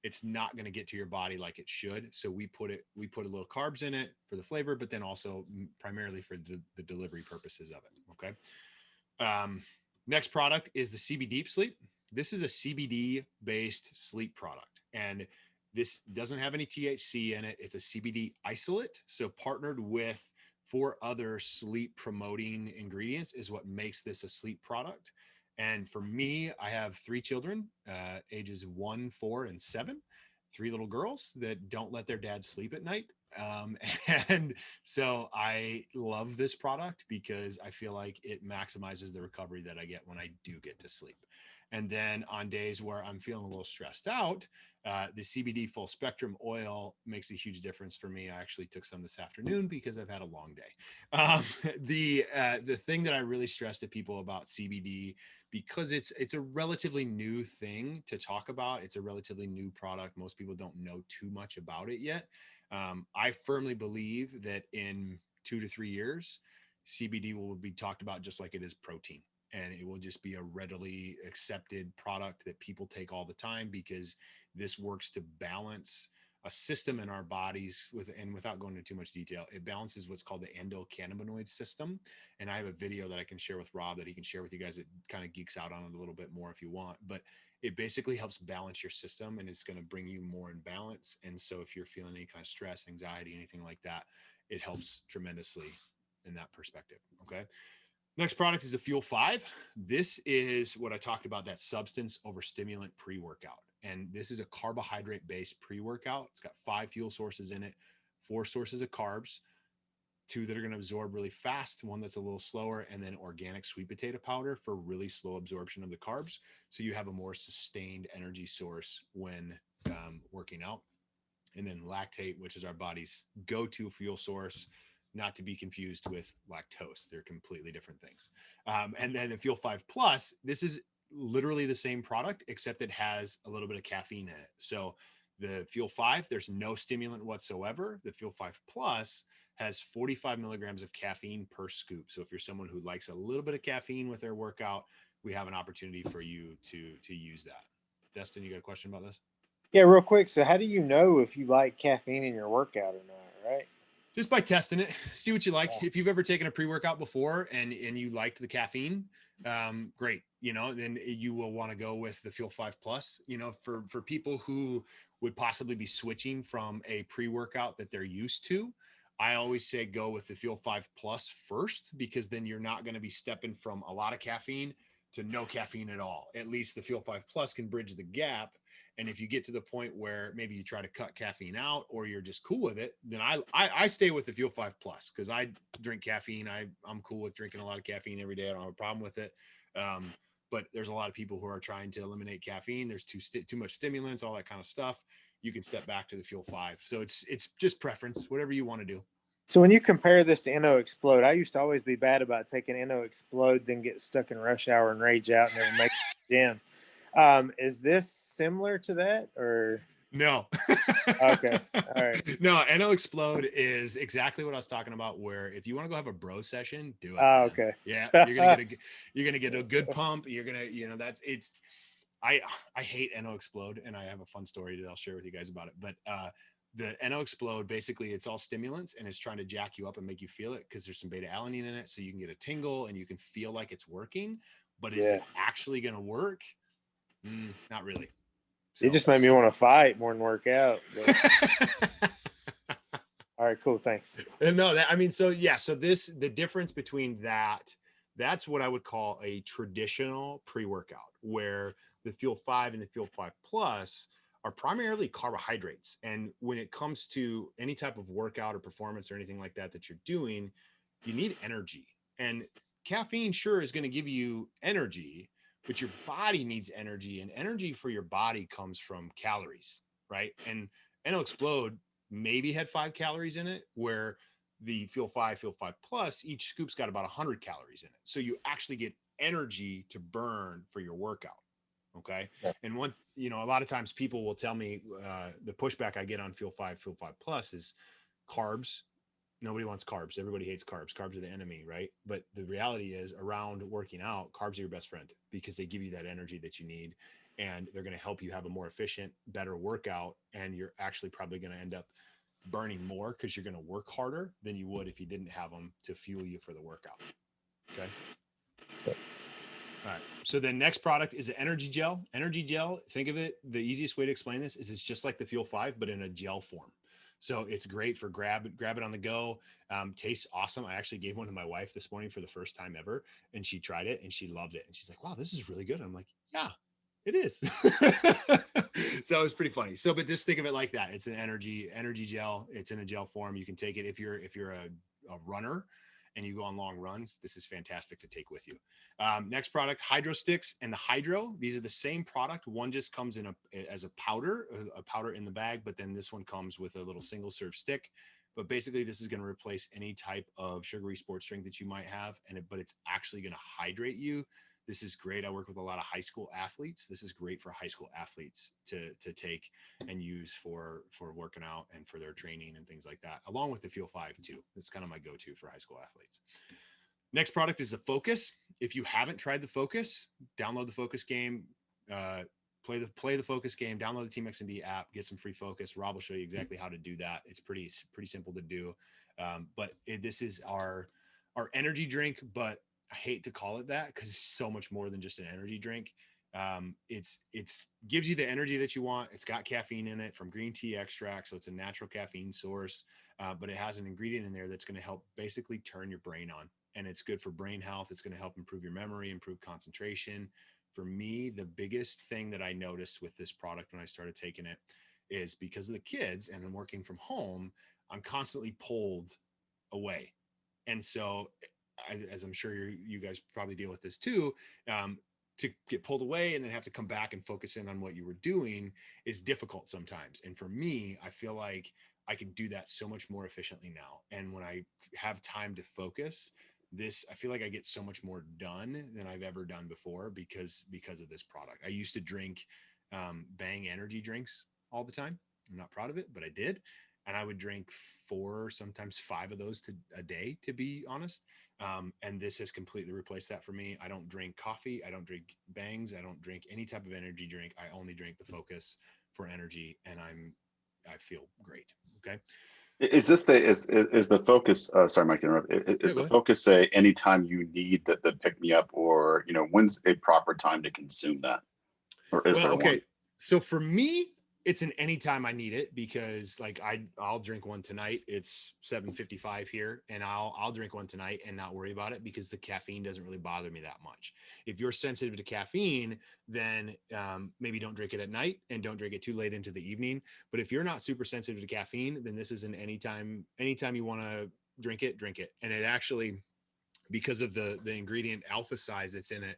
it's not going to get to your body like it should. So we put a little carbs in it for the flavor, but then also primarily for the delivery purposes of it. Okay. Next product is the CBD Deep Sleep. This is a CBD based sleep product, and this doesn't have any THC in it. It's a CBD isolate. So partnered with 4 other sleep promoting ingredients is what makes this a sleep product. And for me, I have 3 children, ages 1, 4, and 7, 3 little girls that don't let their dad sleep at night. And so I love this product because I feel like it maximizes the recovery that I get when I do get to sleep. And then on days where I'm feeling a little stressed out, the CBD full spectrum oil makes a huge difference for me. I actually took some this afternoon because I've had a long day. The thing that I really stress to people about CBD, because it's a relatively new thing to talk about. It's a relatively new product. Most people don't know too much about it yet. I firmly believe that in 2 to 3 years, CBD will be talked about just like it is protein. And it will just be a readily accepted product that people take all the time, because this works to balance a system in our bodies without going into too much detail. It balances what's called the endocannabinoid system. And I have a video that I can share with Rob that he can share with you guys that kind of geeks out on it a little bit more if you want, but it basically helps balance your system, and it's going to bring you more in balance. And so if you're feeling any kind of stress, anxiety, anything like that, it helps tremendously in that perspective. Okay. Next product is a Fuel 5. This is what I talked about, that substance over stimulant pre-workout. And this is a carbohydrate-based pre-workout. It's got 5 fuel sources in it, 4 sources of carbs, 2 that are going to absorb really fast, 1 that's a little slower, and then organic sweet potato powder for really slow absorption of the carbs. So you have a more sustained energy source when working out. And then lactate, which is our body's go-to fuel source, not to be confused with lactose. They're completely different things. And then the Fuel 5 Plus, this is literally the same product, except it has a little bit of caffeine in it. So the Fuel 5, there's no stimulant whatsoever. The Fuel 5 Plus has 45 milligrams of caffeine per scoop. So if you're someone who likes a little bit of caffeine with their workout, we have an opportunity for you to use that. Destin, you got a question about this? Yeah, real quick. So how do you know if you like caffeine in your workout or not, right? Just by testing it, see what you like. If you've ever taken a pre-workout before and you liked the caffeine, great. Then you will want to go with the Fuel 5 Plus. For people who would possibly be switching from a pre-workout that they're used to, I always say go with the Fuel 5 Plus first, because then you're not going to be stepping from a lot of caffeine to no caffeine at all. At least the Fuel 5 Plus can bridge the gap. And if you get to the point where maybe you try to cut caffeine out, or you're just cool with it, then I stay with the Fuel 5 Plus, because I drink caffeine. I'm cool with drinking a lot of caffeine every day. I don't have a problem with it. But there's a lot of people who are trying to eliminate caffeine. There's too much stimulants, all that kind of stuff. You can step back to the Fuel 5. So it's just preference, whatever you want to do. So when you compare this to NO Explode, I used to always be bad about taking NO Explode, then get stuck in rush hour and rage out and never make it in. Is this similar to that, or no? Okay, all right. No, NO Explode is exactly what I was talking about, where if you want to go have a bro session, do it. Oh, okay. Yeah, you're gonna get a good pump. You're gonna, I hate NO Explode, and I have a fun story that I'll share with you guys about it. But the NO Explode, basically it's all stimulants, and it's trying to jack you up and make you feel it, because there's some beta alanine in it, so you can get a tingle and you can feel like it's working. But is it actually gonna work? Not really. So. It just made me want to fight more than work out. All right, cool. Thanks. No, so the difference between that's what I would call a traditional pre-workout, where the Fuel 5 and the Fuel 5 Plus are primarily carbohydrates. And when it comes to any type of workout or performance or anything like that you're doing, you need energy. And caffeine sure is going to give you energy, but your body needs energy, and energy for your body comes from calories, right? And NO Explode maybe had 5 calories in it, where the Fuel 5 Plus, each scoop's got about 100 calories in it. So you actually get energy to burn for your workout. Okay. Yeah. And one, a lot of times people will tell me the pushback I get on Fuel 5 Plus is carbs. Nobody wants carbs. Everybody hates carbs. Carbs are the enemy, right? But the reality is, around working out, carbs are your best friend because they give you that energy that you need, and they're going to help you have a more efficient, better workout. And you're actually probably going to end up burning more because you're going to work harder than you would if you didn't have them to fuel you for the workout. Okay. All right. So the next product is the energy gel. Energy gel, think of it, the easiest way to explain this is it's just like the Fuel 5, but in a gel form. So it's great for grab it on the go. Tastes awesome. I actually gave one to my wife this morning for the first time ever, and she tried it and she loved it. And she's like, wow, this is really good. I'm like, yeah, it is. So it's pretty funny. So, but just think of it like that. It's an energy gel. It's in a gel form. You can take it if you're a runner and you go on long runs. This is fantastic to take with you. Next product, Hydro Sticks and the Hydro. These are the same product. One just comes in as a powder in the bag, but then this one comes with a little single serve stick. But basically, this is going to replace any type of sugary sports drink that you might have, but it's actually going to hydrate you. This is great. I work with a lot of high school athletes. This is great for high school athletes to take and use for working out and for their training and things like that, along with the Fuel 5 too. It's kind of my go-to for high school athletes. Next product is the Focus. If you haven't tried the Focus, download the Focus game, play the Focus game, download the Team XND app, get some free Focus. Rob will show you exactly how to do that. It's pretty simple to do. But this is our energy drink, but I hate to call it that because it's so much more than just an energy drink. It's gives you the energy that you want. It's got caffeine in it from green tea extract, so it's a natural caffeine source. But it has an ingredient in there that's going to help basically turn your brain on, and it's good for brain health. It's going to help improve your memory, improve concentration. For me, the biggest thing that I noticed with this product when I started taking it is because of the kids and I'm working from home, I'm constantly pulled away, and so as I'm sure you guys probably deal with this too, to get pulled away and then have to come back and focus in on what you were doing is difficult sometimes. And for me, I feel like I can do that so much more efficiently now. And when I have time to focus, I feel like I get so much more done than I've ever done before because of this product. I used to drink Bang energy drinks all the time. I'm not proud of it, but I did. And I would drink 4, sometimes 5 of those a day, to be honest. And this has completely replaced that for me. I don't drink coffee. I don't drink Bangs. I don't drink any type of energy drink. I only drink the Focus for energy, and I feel great. Okay. Is the Focus? Sorry, Mike, to interrupt. Is the Focus anytime you need the pick me up, or when's a proper time to consume that, or is there one? So for me, it's an anytime I need it because like I'll drink one tonight. It's 7:55 here, and I'll drink one tonight and not worry about it because the caffeine doesn't really bother me that much. If you're sensitive to caffeine, then maybe don't drink it at night and don't drink it too late into the evening. But if you're not super sensitive to caffeine, then this is an anytime you want to drink it. And it actually, because of the ingredient alpha size that's in it,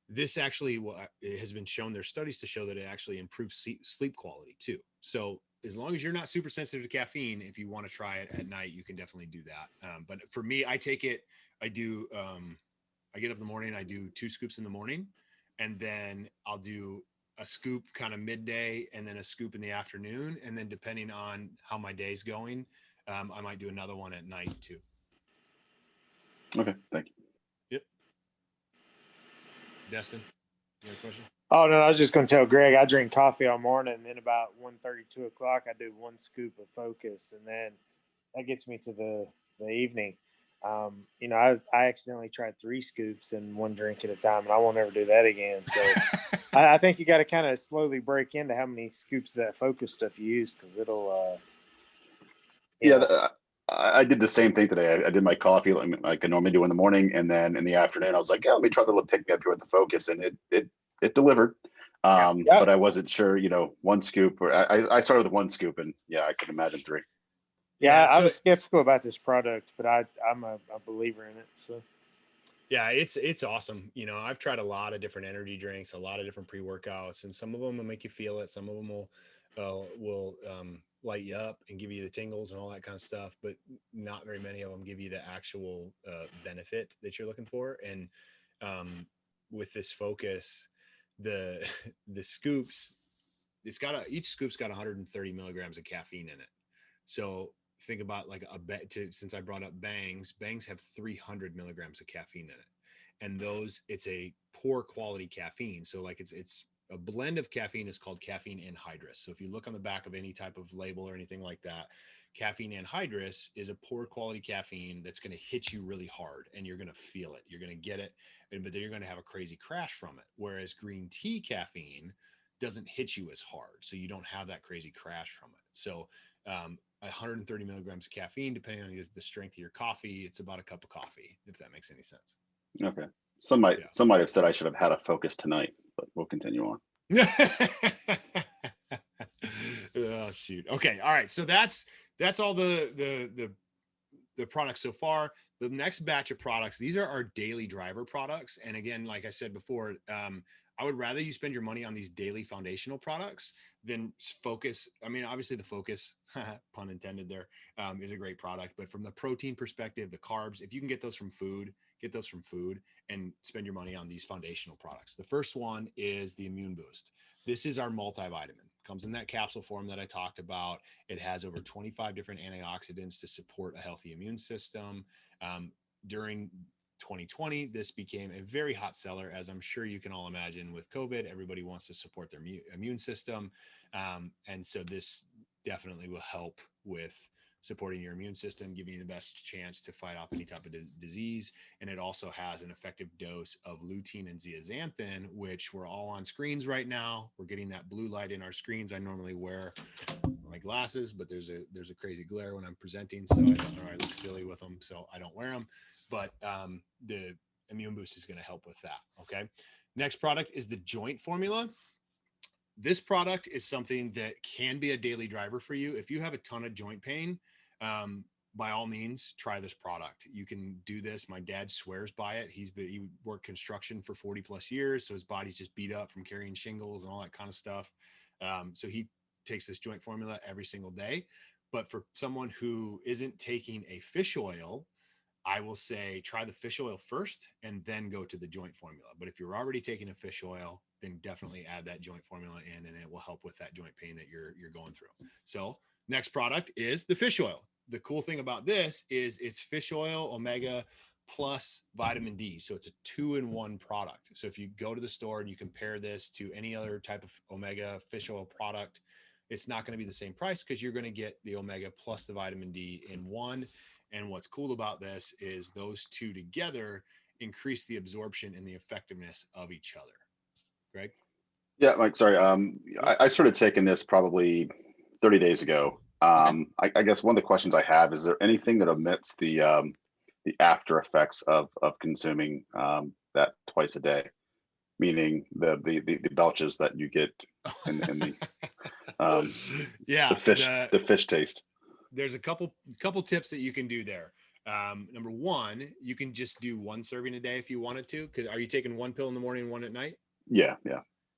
this actually it has been shown, there's studies to show that it actually improves sleep quality too. So as long as you're not super sensitive to caffeine, if you want to try it at night, you can definitely do that. But for me, I take it, I do, I get up in the morning, I do 2 scoops in the morning, and then I'll do a scoop kind of midday and then a scoop in the afternoon. And then depending on how my day's going, I might do another one at night too. Okay. Thank you. Yep. Destin, you have a question? Oh, no, I was just going to tell Greg, I drink coffee all morning, and then about 1:30, 2 o'clock, I do 1 scoop of Focus, and then that gets me to the evening. I accidentally tried 3 scoops and 1 drink at a time, and I won't ever do that again. So I think you got to kind of slowly break into how many scoops of that Focus stuff you use, because it'll I did the same thing today. I did my coffee like I normally do in the morning, and then in the afternoon, I was like, let me try the little pick me up here with the Focus, and it delivered. But I wasn't sure, 1 scoop, or I started with 1 scoop, and I could imagine 3. I was skeptical about this product, but I'm a believer in it. So. Yeah, it's awesome. I've tried a lot of different energy drinks, a lot of different pre-workouts, and some of them will make you feel it. Some of them will light you up and give you the tingles and all that kind of stuff, but not very many of them give you the actual benefit that you're looking for. And with this Focus, the the scoops, each scoop's got 130 milligrams of caffeine in it. So think about like since I brought up bangs have 300 milligrams of caffeine in it. And it's a poor quality caffeine. So like it's a blend of caffeine is called caffeine anhydrous. So if you look on the back of any type of label or anything like that, caffeine anhydrous is a poor quality caffeine that's going to hit you really hard and you're going to feel it. You're going to get it, but then you're going to have a crazy crash from it. Whereas green tea caffeine doesn't hit you as hard. So you don't have that crazy crash from it. So 130 milligrams of caffeine, depending on the strength of your coffee, it's about a cup of coffee, if that makes any sense. Okay. Some might have said I should have had a focus tonight, but we'll continue on. Oh shoot. Okay. All right. So that's all the products so far. The next batch of products, these are our daily driver products. And again, like I said before, I would rather you spend your money on these daily foundational products than focus. I mean, obviously the focus, pun intended there, is a great product, but from the protein perspective, the carbs, if you can get those from food, get those from food and spend your money on these foundational products. The first one is the Immune Boost. This is our multivitamin. Comes in that capsule form that I talked about. It has over 25 different antioxidants to support a healthy immune system. During 2020, this became a very hot seller, as I'm sure you can all imagine. With COVID, everybody wants to support their immune system. And so this definitely will help with supporting your immune system, giving you the best chance to fight off any type of disease. And it also has an effective dose of lutein and zeaxanthin, which we're all on screens right now. We're getting that blue light in our screens. I normally wear my glasses, but there's a crazy glare when I'm presenting, so I look silly with them, so I don't wear them. But the Immune Boost is going to help with that. Okay. Next product is the joint formula. This product is something that can be a daily driver for you. If you have a ton of joint pain, by all means, try this product. You can do this. My dad swears by it. He worked construction for 40 plus years. So his body's just beat up from carrying shingles and all that kind of stuff. So he takes this joint formula every single day. But for someone who isn't taking a fish oil, I will say try the fish oil first and then go to the joint formula. But if you're already taking a fish oil, then definitely add that joint formula in, and it will help with that joint pain that you're going through. So next product is the fish oil. The cool thing about this is it's fish oil, omega plus vitamin D. So it's a 2-in-1 product. So if you go to the store and you compare this to any other type of omega fish oil product, it's not going to be the same price because you're going to get the omega plus the vitamin D in one. And what's cool about this is those two together increase the absorption and the effectiveness of each other. Greg? Yeah, Mike, sorry. I started taking this probably 30 days ago. I guess one of the questions I have, is there anything that omits the after effects of consuming that twice a day? Meaning the belches that you get in the the fish taste. There's a couple tips that you can do there. Number one, you can just do one serving a day if you wanted to. Because are you taking one pill in the morning and one at night? Yeah.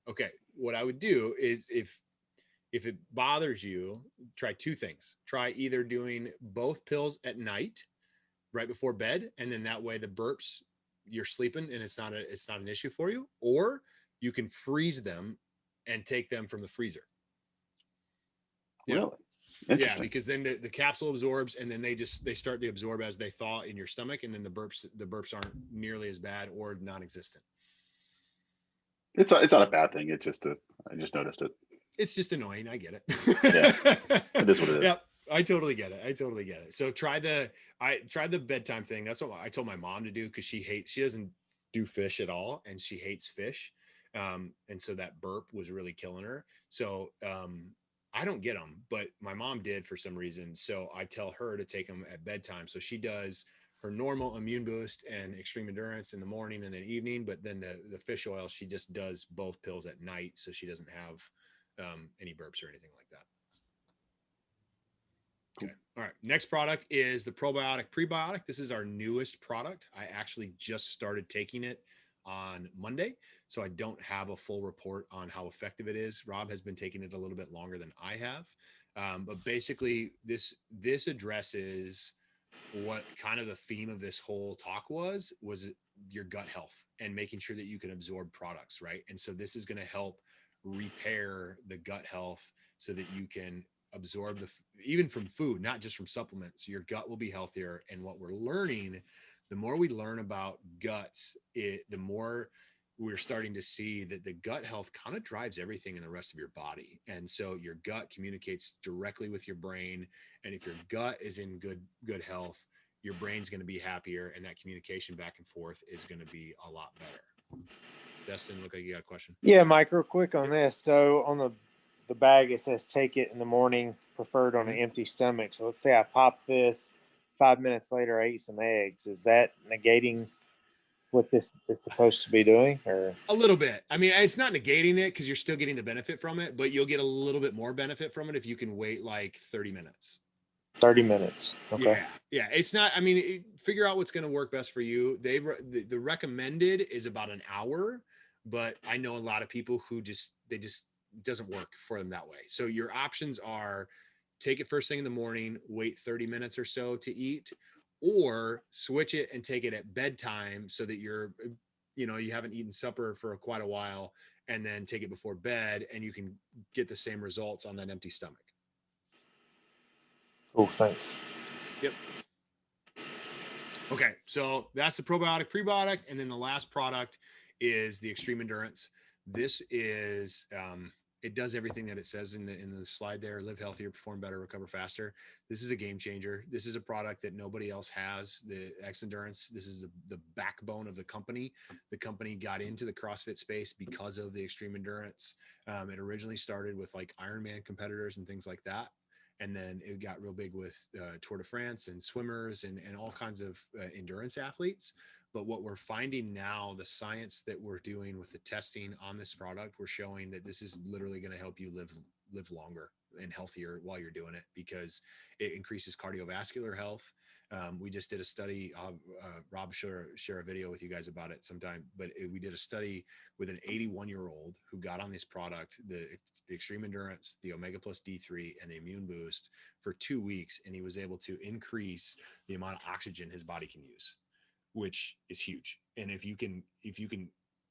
Okay. What I would do is if it bothers you, try two things. Try either doing both pills at night, right before bed, and then that way the burps, you're sleeping and it's not an issue for you. Or you can freeze them and take them from the freezer. Really? Yeah, because then the capsule absorbs, and then they start to absorb as they thaw in your stomach, and then the burps aren't nearly as bad or non-existent. It's not a bad thing. I just noticed it. It's just annoying. I get it. Yeah, it is what it is. Yep, I totally get it. So try the bedtime thing. That's what I told my mom to do because she doesn't do fish at all, and she hates fish. And so that burp was really killing her. So I don't get them, but my mom did for some reason. So I tell her to take them at bedtime. So she does her normal Immune Boost and Extreme Endurance in the morning and then evening, but then the fish oil, she just does both pills at night. So she doesn't have any burps or anything like that. Okay. All right. Next product is the probiotic prebiotic. This is our newest product. I actually just started taking it on Monday, so I don't have a full report on how effective it is. Rob has been taking it a little bit longer than I have, but basically this addresses what kind of the theme of this whole talk was your gut health and making sure that you can absorb products, right? And so this is going to help repair the gut health so that you can absorb even from food, not just from supplements. Your gut will be healthier. And what we're learning, the more we learn about guts, the more we're starting to see that the gut health kind of drives everything in the rest of your body. And so your gut communicates directly with your brain. And if your gut is in good health, your brain's going to be happier, and that communication back and forth is going to be a lot better. Dustin, look like you got a question. Yeah, Mike, real quick on this. So on the bag, it says take it in the morning, preferred on an empty stomach. So let's say I pop this, 5 minutes later, I eat some eggs. Is that negating what this is supposed to be doing? Or a little bit? I mean, it's not negating it because you're still getting the benefit from it, but you'll get a little bit more benefit from it if you can wait like 30 minutes. 30 minutes. Okay. Yeah. It's not, I mean, figure out what's going to work best for you. The recommended is about an hour, but I know a lot of people who it doesn't work for them that way. So your options are take it first thing in the morning, wait 30 minutes or so to eat, or switch it and take it at bedtime so that you haven't eaten supper for quite a while, and then take it before bed, and you can get the same results on that empty stomach. Cool. Thanks. Yep. Okay. So that's the probiotic prebiotic. And then the last product is the Extreme Endurance. This is, it does everything that it says in the slide there: live healthier, perform better, recover faster. This is a game changer. This is a product that nobody else has. The Xendurance. This is the backbone of the company. The company got into the CrossFit space because of the Extreme Endurance. It originally started with like Ironman competitors and things like that. And then it got real big with Tour de France and swimmers and all kinds of endurance athletes. But what we're finding now, the science that we're doing with the testing on this product, we're showing that this is literally going to help you live longer and healthier while you're doing it, because it increases cardiovascular health. We just did a study. Rob share a video with you guys about it sometime. But we did a study with an 81-year-old who got on this product, the Extreme Endurance, the Omega Plus D3, and the Immune Boost for 2 weeks, and he was able to increase the amount of oxygen his body can use, which is huge. And if you can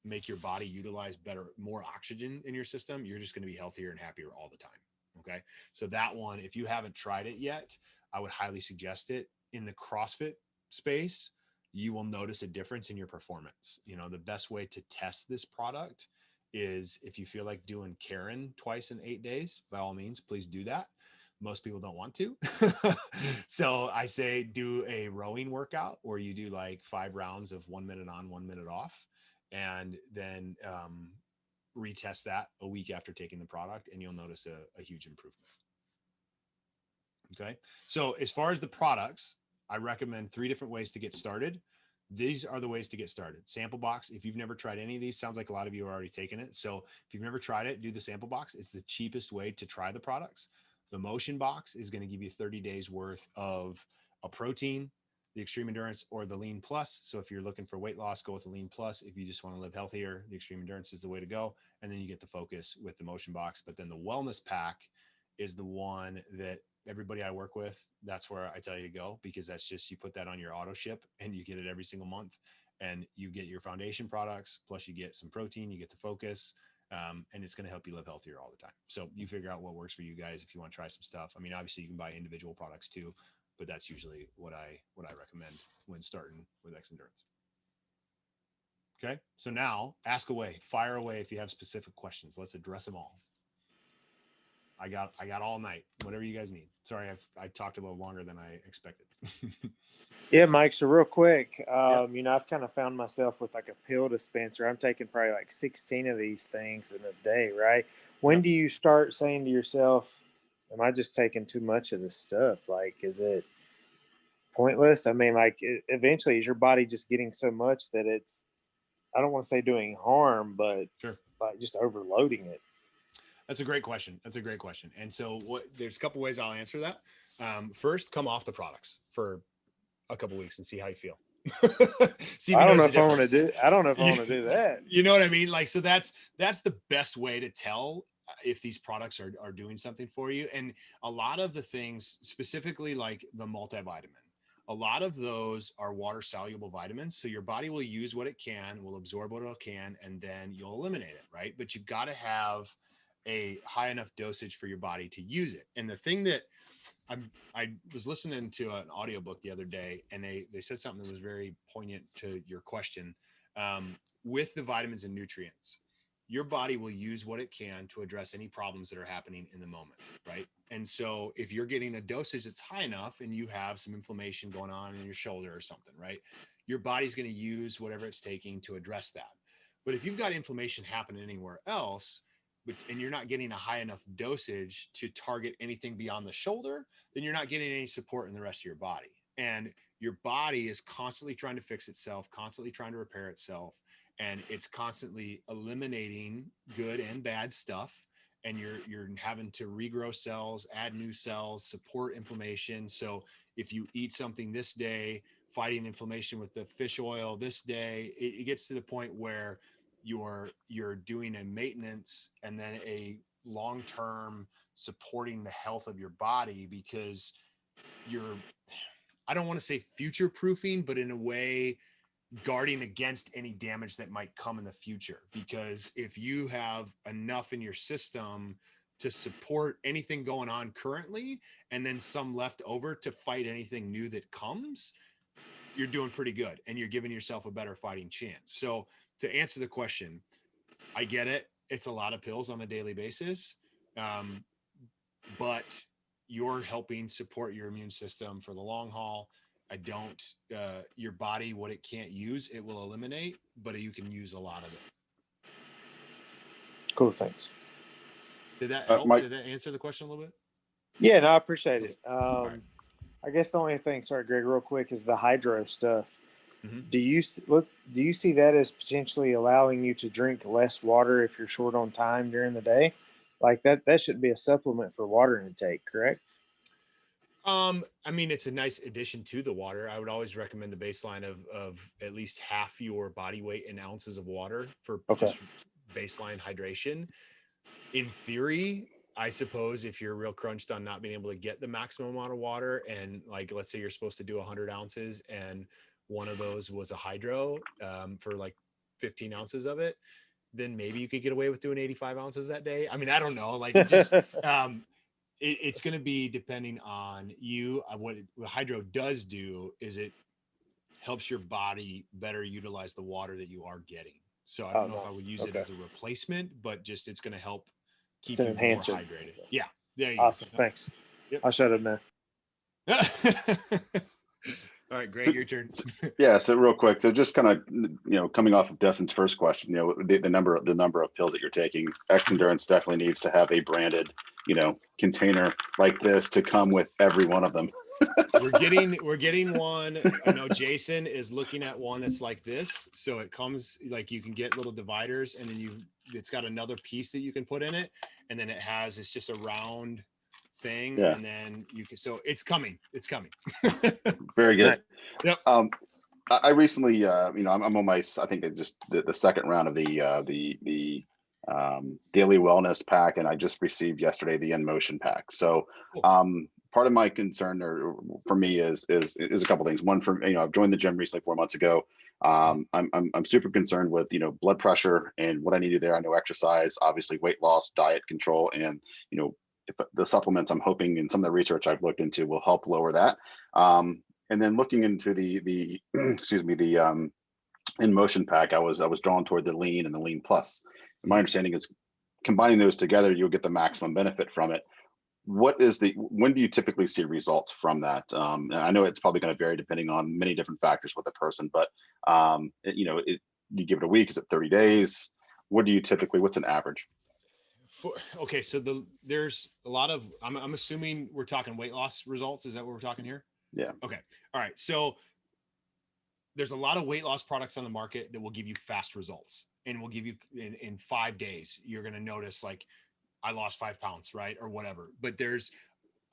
make your body utilize more oxygen in your system, you're just going to be healthier and happier all the time. Okay. So that one, if you haven't tried it yet, I would highly suggest it. In the CrossFit space, you will notice a difference in your performance. The best way to test this product is if you feel like doing Karen twice in 8 days, by all means, please do that. Most people don't want to. So I say do a rowing workout where you do like 5 rounds of 1 minute on, 1 minute off, and then retest that a week after taking the product, and you'll notice a huge improvement. Okay. So as far as the products, I recommend 3 different ways to get started. These are the ways to get started. Sample box. If you've never tried any of these, sounds like a lot of you are already taking it. So if you've never tried it, do the sample box. It's the cheapest way to try the products. The Motion box is going to give you 30 days worth of a protein, the Extreme Endurance, or the Lean Plus. So if you're looking for weight loss, go with the Lean Plus. If you just want to live healthier, the Extreme Endurance is the way to go. And then you get the focus with the Motion box. But then the Wellness pack is the one that everybody I work with, that's where I tell you to go, because that's just, you put that on your auto ship and you get it every single month, and you get your foundation products, plus you get some protein, you get the focus, and it's going to help you live healthier all the time. So you figure out what works for you guys. If you want to try some stuff, I mean, obviously you can buy individual products too, but that's usually what I recommend when starting with Xendurance. Okay. So now ask away, fire away. If you have specific questions, let's address them all. I got all night, whatever you guys need. Sorry, I talked a little longer than I expected. Yeah, Mike. So real quick, I've kind of found myself with like a pill dispenser. I'm taking probably like 16 of these things in a day, right? When do you start saying to yourself, am I just taking too much of this stuff? Like, is it pointless? I mean, like eventually is your body just getting so much that it's, I don't want to say doing harm, but sure, like just overloading it? That's a great question. And so there's a couple ways I'll answer that. First, come off the products for a couple weeks and see how you feel. I don't know if I want to do that. You know what I mean? Like, so that's the best way to tell if these products are doing something for you. And a lot of the things, specifically like the multivitamin, a lot of those are water soluble vitamins. So your body will use what it can, will absorb what it can, and then you'll eliminate it, right? But you've got to have a high enough dosage for your body to use it. And the thing that I was listening to an audiobook the other day, and they said something that was very poignant to your question. With the vitamins and nutrients, your body will use what it can to address any problems that are happening in the moment, right? And so if you're getting a dosage that's high enough and you have some inflammation going on in your shoulder or something, right? Your body's going to use whatever it's taking to address that. But if you've got inflammation happening anywhere else, and you're not getting a high enough dosage to target anything beyond the shoulder, then you're not getting any support in the rest of your body. And your body is constantly trying to fix itself, constantly trying to repair itself. And it's constantly eliminating good and bad stuff. And you're having to regrow cells, add new cells, support inflammation. So if you eat something this day, fighting inflammation with the fish oil this day, it gets to the point where you're doing a maintenance and then a long-term supporting the health of your body, because I don't want to say future proofing, but in a way guarding against any damage that might come in the future. Because if you have enough in your system to support anything going on currently, and then some left over to fight anything new that comes, you're doing pretty good and you're giving yourself a better fighting chance. So to answer the question, I get it. It's a lot of pills on a daily basis. But you're helping support your immune system for the long haul. Your body, what it can't use, it will eliminate, but you can use a lot of it. Cool. Thanks. Did that help? Mike, Did that answer the question a little bit? Yeah, no, I appreciate it. Right. I guess the only thing, sorry, Greg, real quick, is the hydro stuff. Mm-hmm. Do you see that as potentially allowing you to drink less water if you're short on time during the day? Like that should be a supplement for water intake, correct? I mean, it's a nice addition to the water. I would always recommend the baseline of at least half your body weight in ounces of water for just baseline hydration. In theory, I suppose if you're real crunched on not being able to get the maximum amount of water, and like, let's say you're supposed to do 100 ounces and one of those was a hydro for like 15 ounces of it, then maybe you could get away with doing 85 ounces that day. I mean, I don't know. Like, just, it's going to be depending on you. What hydro does do is it helps your body better utilize the water that you are getting. So I don't know if I would use it as a replacement, but just it's going to help keep you more hydrated. Yeah. There you awesome. Go. Thanks. Yep. I'll shut it now. All right, Greg, your turn. Yeah. So real quick, so just kind of, coming off of Destin's first question, the number of pills that you're taking, Xendurance definitely needs to have a branded, container like this to come with every one of them. We're getting one. I know Jason is looking at one that's like this. So it comes like you can get little dividers, and then it's got another piece that you can put in it. And then it's just a round thing. Yeah. And then so it's coming. It's coming. Very good. Yep. I recently, I'm on my, I think it's just the second round of the daily wellness pack, and I just received yesterday the In Motion pack. So, part of my concern, or for me, is a couple things. One, I've joined the gym recently 4 months ago. I'm super concerned with blood pressure and what I need to do there. I know exercise, obviously weight loss, diet control, and if the supplements I'm hoping, and some of the research I've looked into, will help lower that. And then looking into the In Motion pack, I was drawn toward the Lean and the Lean Plus. And my understanding is combining those together, you'll get the maximum benefit from it. When do you typically see results from that? And I know it's probably going to vary depending on many different factors with the person, but you give it a week, is it 30 days? What's an average? Okay. So there's a lot of, I'm assuming we're talking weight loss results. Is that what we're talking here? Yeah. Okay. All right. So there's a lot of weight loss products on the market that will give you fast results, and will give you in 5 days, you're going to notice like, I lost 5 pounds, right? Or whatever. But there's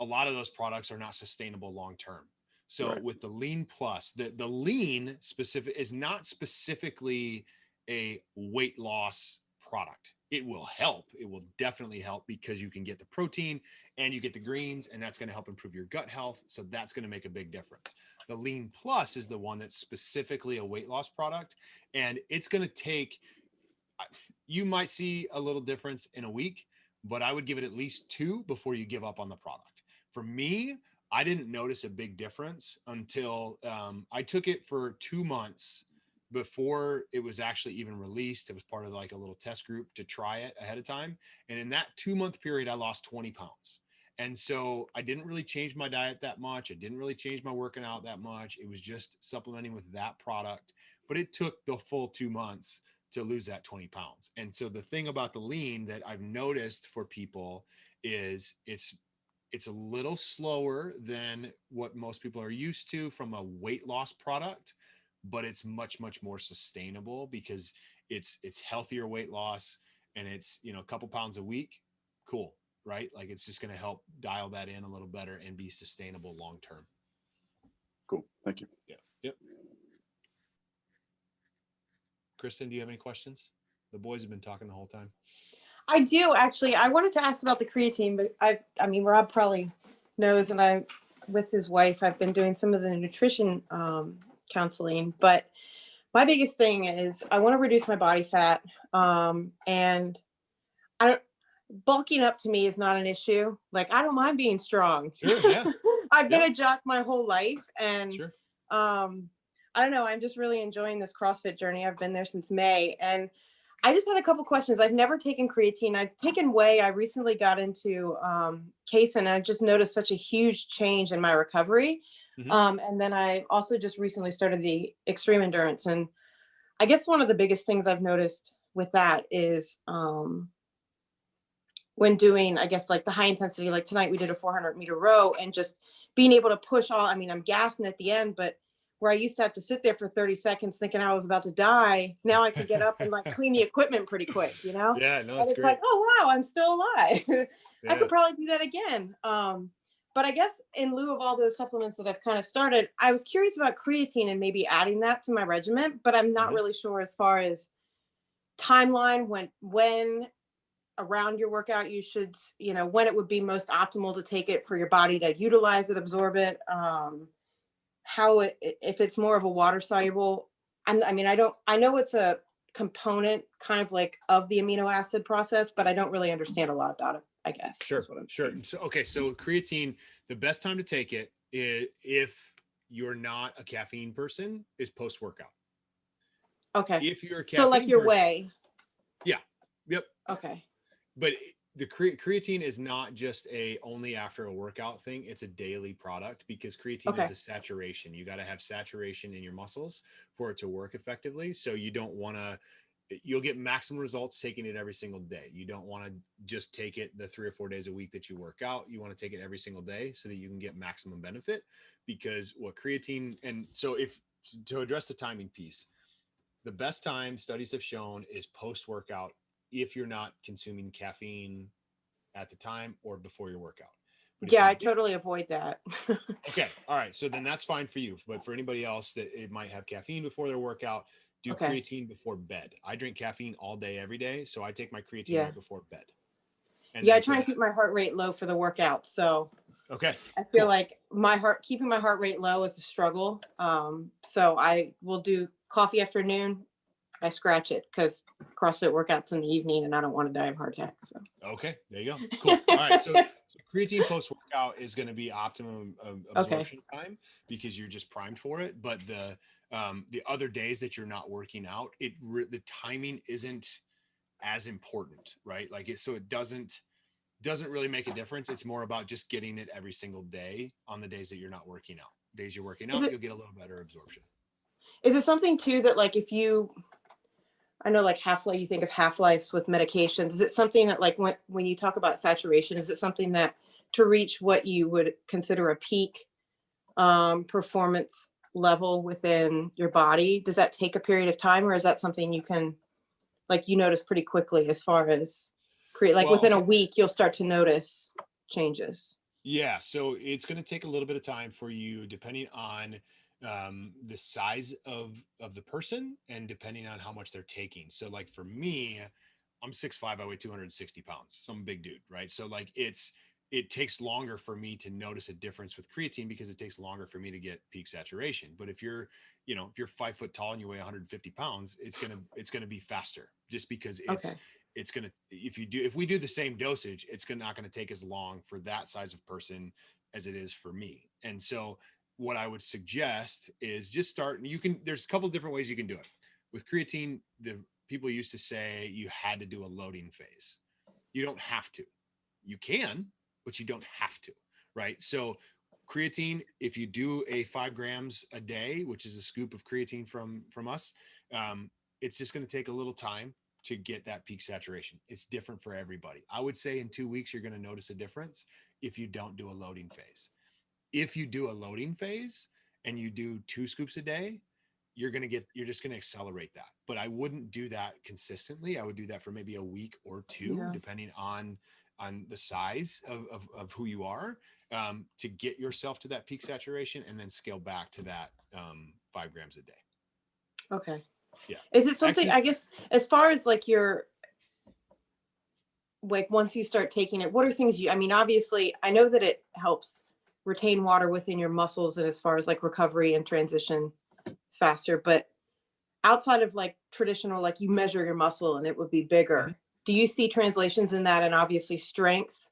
a lot of those products are not sustainable long-term. So with the Lean Plus, the Lean specific is not specifically a weight loss product. It will help. It will definitely help because you can get the protein and you get the greens, and that's going to help improve your gut health. So that's going to make a big difference. The Lean Plus is the one that's specifically a weight loss product, and it's going to take, you might see a little difference in a week, but I would give it at least 2 before you give up on the product. For me, I didn't notice a big difference until I took it for 2 months before it was actually even released. It was part of like a little test group to try it ahead of time. And in that 2-month period, I lost 20 pounds. And so I didn't really change my diet that much. I didn't really change my working out that much. It was just supplementing with that product, but it took the full 2 months to lose that 20 pounds. And so the thing about the lean that I've noticed for people is it's a little slower than what most people are used to from a weight loss product, but it's much, much more sustainable because it's healthier weight loss, and it's, a couple pounds a week. Cool. Right? Like, it's just going to help dial that in a little better and be sustainable long-term. Cool. Thank you. Yeah. Yep. Kristen, do you have any questions? The boys have been talking the whole time. I do, actually. I wanted to ask about the creatine, but I mean, Rob probably knows, and with his wife, I've been doing some of the nutrition counseling, but my biggest thing is I want to reduce my body fat. And bulking up to me is not an issue. Like, I don't mind being strong. Sure, yeah. I've been a jock my whole life. And Sure. I don't know. I'm just really enjoying this CrossFit journey. I've been there since May. And I just had a couple questions. I've never taken creatine. I've taken whey. I recently got into casein, and I just noticed such a huge change in my recovery. Mm-hmm. And then I also just recently started the extreme endurance. And I guess one of the biggest things I've noticed with that is when doing, I guess, like the high intensity, like tonight we did a 400-meter row, and just being able to push all, I mean, I'm gassing at the end, but where I used to have to sit there for 30 seconds thinking I was about to die, now I can get up and like clean the equipment pretty quick, Yeah, no, and it's great. like, oh, wow, I'm still alive. Yeah. I could probably do that again. But I guess in lieu of all those supplements that I've kind of started, I was curious about creatine and maybe adding that to my regimen, but I'm not really sure as far as timeline, when around your workout you should, when it would be most optimal to take it for your body to utilize it, absorb it, if it's more of a water soluble. I know it's a component kind of like of the amino acid process, but I don't really understand a lot about it, I guess. Sure. So creatine, the best time to take it is, if you're not a caffeine person, is post-workout. Okay. If you're a caffeine so like your person, whey. Yeah. Yep. Okay. But the creatine is not just a only after a workout thing. It's a daily product, because creatine is a saturation. You got to have saturation in your muscles for it to work effectively. So you don't want to, you'll get maximum results taking it every single day. You don't want to just take it the 3 or 4 days a week that you work out. You want to take it every single day so that you can get maximum benefit, because what creatine, and so to address the timing piece, the best time studies have shown is post-workout, if you're not consuming caffeine at the time or before your workout. But yeah, I totally avoid that. Okay. All right. So then that's fine for you. But for anybody else that it might have caffeine before their workout, do creatine before bed. I drink caffeine all day, every day. So I take my creatine right before bed. And I try and keep my heart rate low for the workout. So okay. I feel like keeping my heart rate low is a struggle. So I will do coffee afternoon. I scratch it because CrossFit workouts in the evening, and I don't want to die of heart attack. So okay, there you go. Cool. All right. So creatine post workout is going to be optimum absorption time, because you're just primed for it. But the other days that you're not working out, the timing isn't as important, right? Like it doesn't really make a difference. It's more about just getting it every single day on the days that you're not working out. Days you're working out, you'll get a little better absorption. Is it something too that, like, I know, like half-life, you think of half-lives with medications. Is it something that, like, when you talk about saturation, is it something that to reach what you would consider a peak performance level within your body, does that take a period of time, or is that something you can, like, you notice pretty quickly as far as within a week, you'll start to notice changes? Yeah. So it's going to take a little bit of time for you, depending on the size of the person and depending on how much they're taking. So like for me, I'm 6'5", I weigh 260 pounds. So I'm a big dude, right? So like it takes longer for me to notice a difference with creatine because it takes longer for me to get peak saturation. But if you're, if you're 5 foot tall and you weigh 150 pounds, it's going to be faster just because it's going to, if we do the same dosage, it's not going to take as long for that size of person as it is for me. And so what I would suggest is just start, and there's a couple of different ways you can do it. With creatine, the people used to say you had to do a loading phase. You don't have to. You can, but you don't have to, right? So creatine, if you do a 5 grams a day, which is a scoop of creatine from us, it's just going to take a little time to get that peak saturation. It's different for everybody. I would say in 2 weeks, you're going to notice a difference if you don't do a loading phase. If you do a loading phase and you do 2 scoops a day, you're just going to accelerate that. But I wouldn't do that consistently. I would do that for maybe a week or 2, depending on the size of who you are, to get yourself to that peak saturation and then scale back to that 5 grams a day. Okay. Yeah. Is it something, Actually, I guess, as far as like once you start taking it, what are things obviously I know that it helps retain water within your muscles, and as far as like recovery and transition, it's faster, but outside of like traditional, like you measure your muscle and it would be bigger. Do you see translations in that? And obviously strength,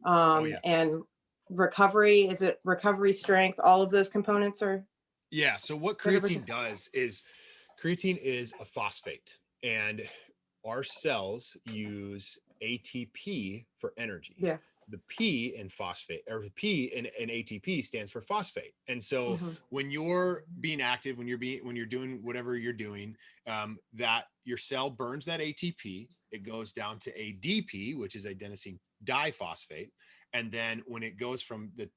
and recovery, is it recovery, strength, all of those components are? Yeah. So what creatine does is creatine is a phosphate, and our cells use ATP for energy. Yeah. The P in phosphate, or P in ATP, stands for phosphate. And so when you're being active, when you're doing whatever you're doing, that your cell burns that ATP, it goes down to ADP, which is adenosine diphosphate. And then when it goes from the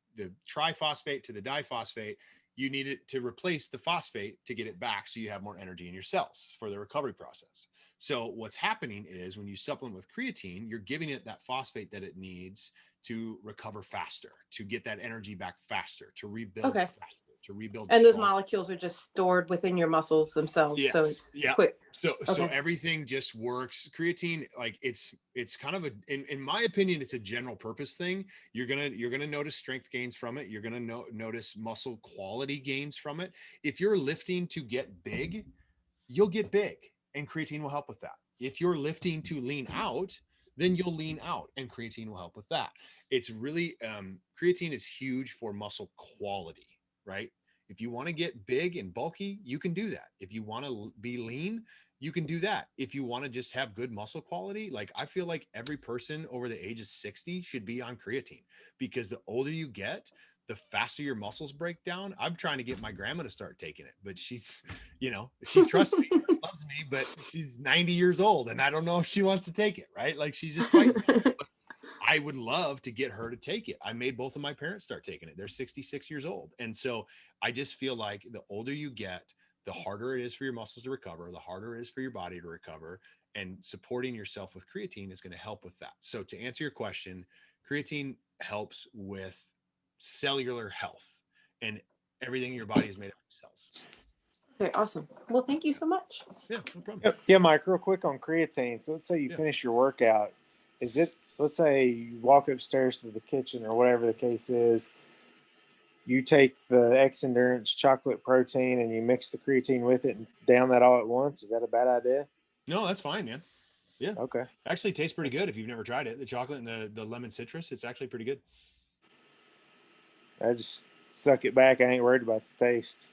triphosphate to the diphosphate, you need it to replace the phosphate to get it back so you have more energy in your cells for the recovery process. So what's happening is when you supplement with creatine, you're giving it that phosphate that it needs to recover faster, to get that energy back faster, to rebuild faster, to rebuild. And those molecules are just stored within your muscles themselves. Yeah. So it's quick. So everything just works. Creatine, like it's kind of in my opinion, it's a general purpose thing. You're gonna notice strength gains from it. You're gonna notice muscle quality gains from it. If you're lifting to get big, you'll get big, and creatine will help with that. If you're lifting to lean out, then you'll lean out, and creatine will help with that. It's really creatine is huge for muscle quality, right? If you want to get big and bulky, you can do that. If you want to be lean, you can do that. If you want to just have good muscle quality, like I feel like every person over the age of 60 should be on creatine, because the older you get, the faster your muscles break down. I'm trying to get my grandma to start taking it, but she's, she trusts me, loves me, but she's 90 years old and I don't know if she wants to take it, right? Like she's just fighting. I would love to get her to take it. I made both of my parents start taking it. They're 66 years old. And so I just feel like the older you get, the harder it is for your muscles to recover, the harder it is for your body to recover, and supporting yourself with creatine is going to help with that. So to answer your question, creatine helps with cellular health, and everything in your body is made up of cells. Okay, awesome. Well, thank you so much. Yeah, no problem. Yeah, Mike, real quick on creatine. So let's say you finish your workout. Let's say you walk upstairs to the kitchen or whatever the case is, you take the Xendurance chocolate protein and you mix the creatine with it and down that all at once. Is that a bad idea? No, that's fine, man. Yeah. Okay. Actually tastes pretty good if you've never tried it. The chocolate and the lemon citrus, it's actually pretty good. I just suck it back. I ain't worried about the taste.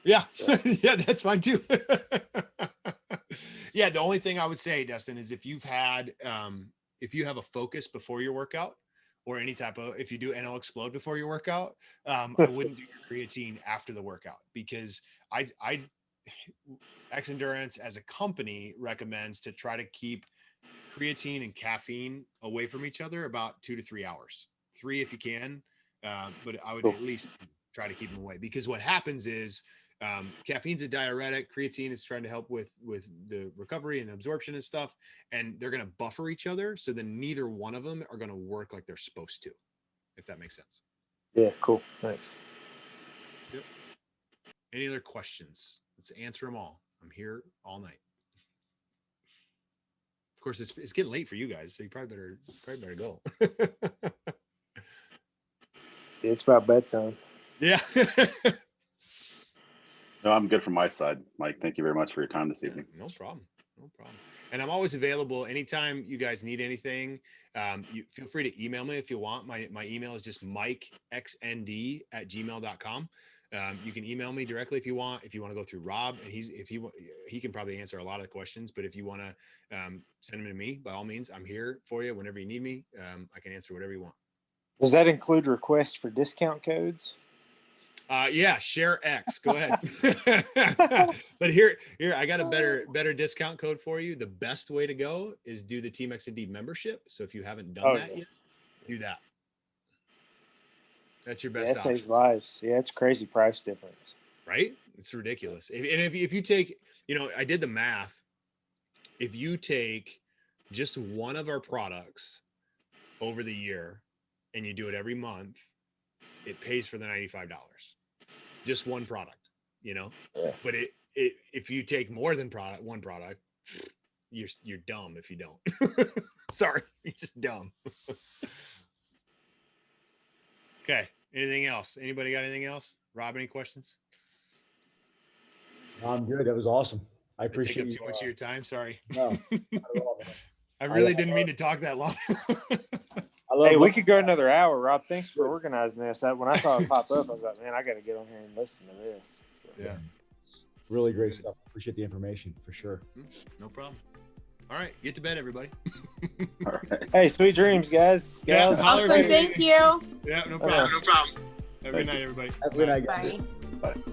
Yeah. So. Yeah, that's fine too. Yeah. The only thing I would say, Dustin, is if you have a focus before your workout, or any type of, if you do NL Explode before your workout, I wouldn't do your creatine after the workout, because Xendurance as a company recommends to try to keep creatine and caffeine away from each other about 2 to 3 hours, 3 if you can. But I would at least try to keep them away, because what happens is caffeine's a diuretic, creatine is trying to help with the recovery and absorption and stuff, and they're going to buffer each other, so then neither one of them are going to work like they're supposed to, if that makes sense. Yeah, cool. Thanks. Yep. Any other questions? Let's answer them all. I'm here all night. Of course, it's getting late for you guys, so you probably better go. It's about bedtime. Yeah. No, I'm good from my side, Mike. Thank you very much for your time this evening. No problem. No problem. And I'm always available anytime you guys need anything. You feel free to email me if you want. My email is just mikexnd@gmail.com. You can email me directly if you want. If you want to go through Rob, and he can probably answer a lot of the questions. But if you want to send them to me, by all means, I'm here for you whenever you need me. I can answer whatever you want. Does that include requests for discount codes? Yeah, share X. Go ahead. But here, I got a better discount code for you. The best way to go is do the Team Xnd membership. So if you haven't done that yet, do that. That's your best option. Saves lives. Yeah, it's crazy price difference. Right? It's ridiculous. And if you take, I did the math. If you take just one of our products over the year and you do it every month, it pays for the $95. Just one product, Yeah. But if you take more than one product, you're dumb if you don't. Sorry, you're just dumb. Okay. Anything else? Anybody got anything else? Rob, any questions? I'm good. That was awesome. I appreciate you. Too much of your time. Sorry. No, not at all, man. I really didn't mean to talk that long. Hey, we could go another hour, Rob. Thanks for organizing this. When I saw it pop up, I was like, man, I got to get on here and listen to this. So, yeah. Really great stuff. Appreciate the information for sure. No problem. All right. Get to bed, everybody. All right. Hey, sweet dreams, guys. Yeah, awesome. Thank you. Yeah, no problem. No problem. Have a good night, everybody. Have a good night, guys. Bye. Bye.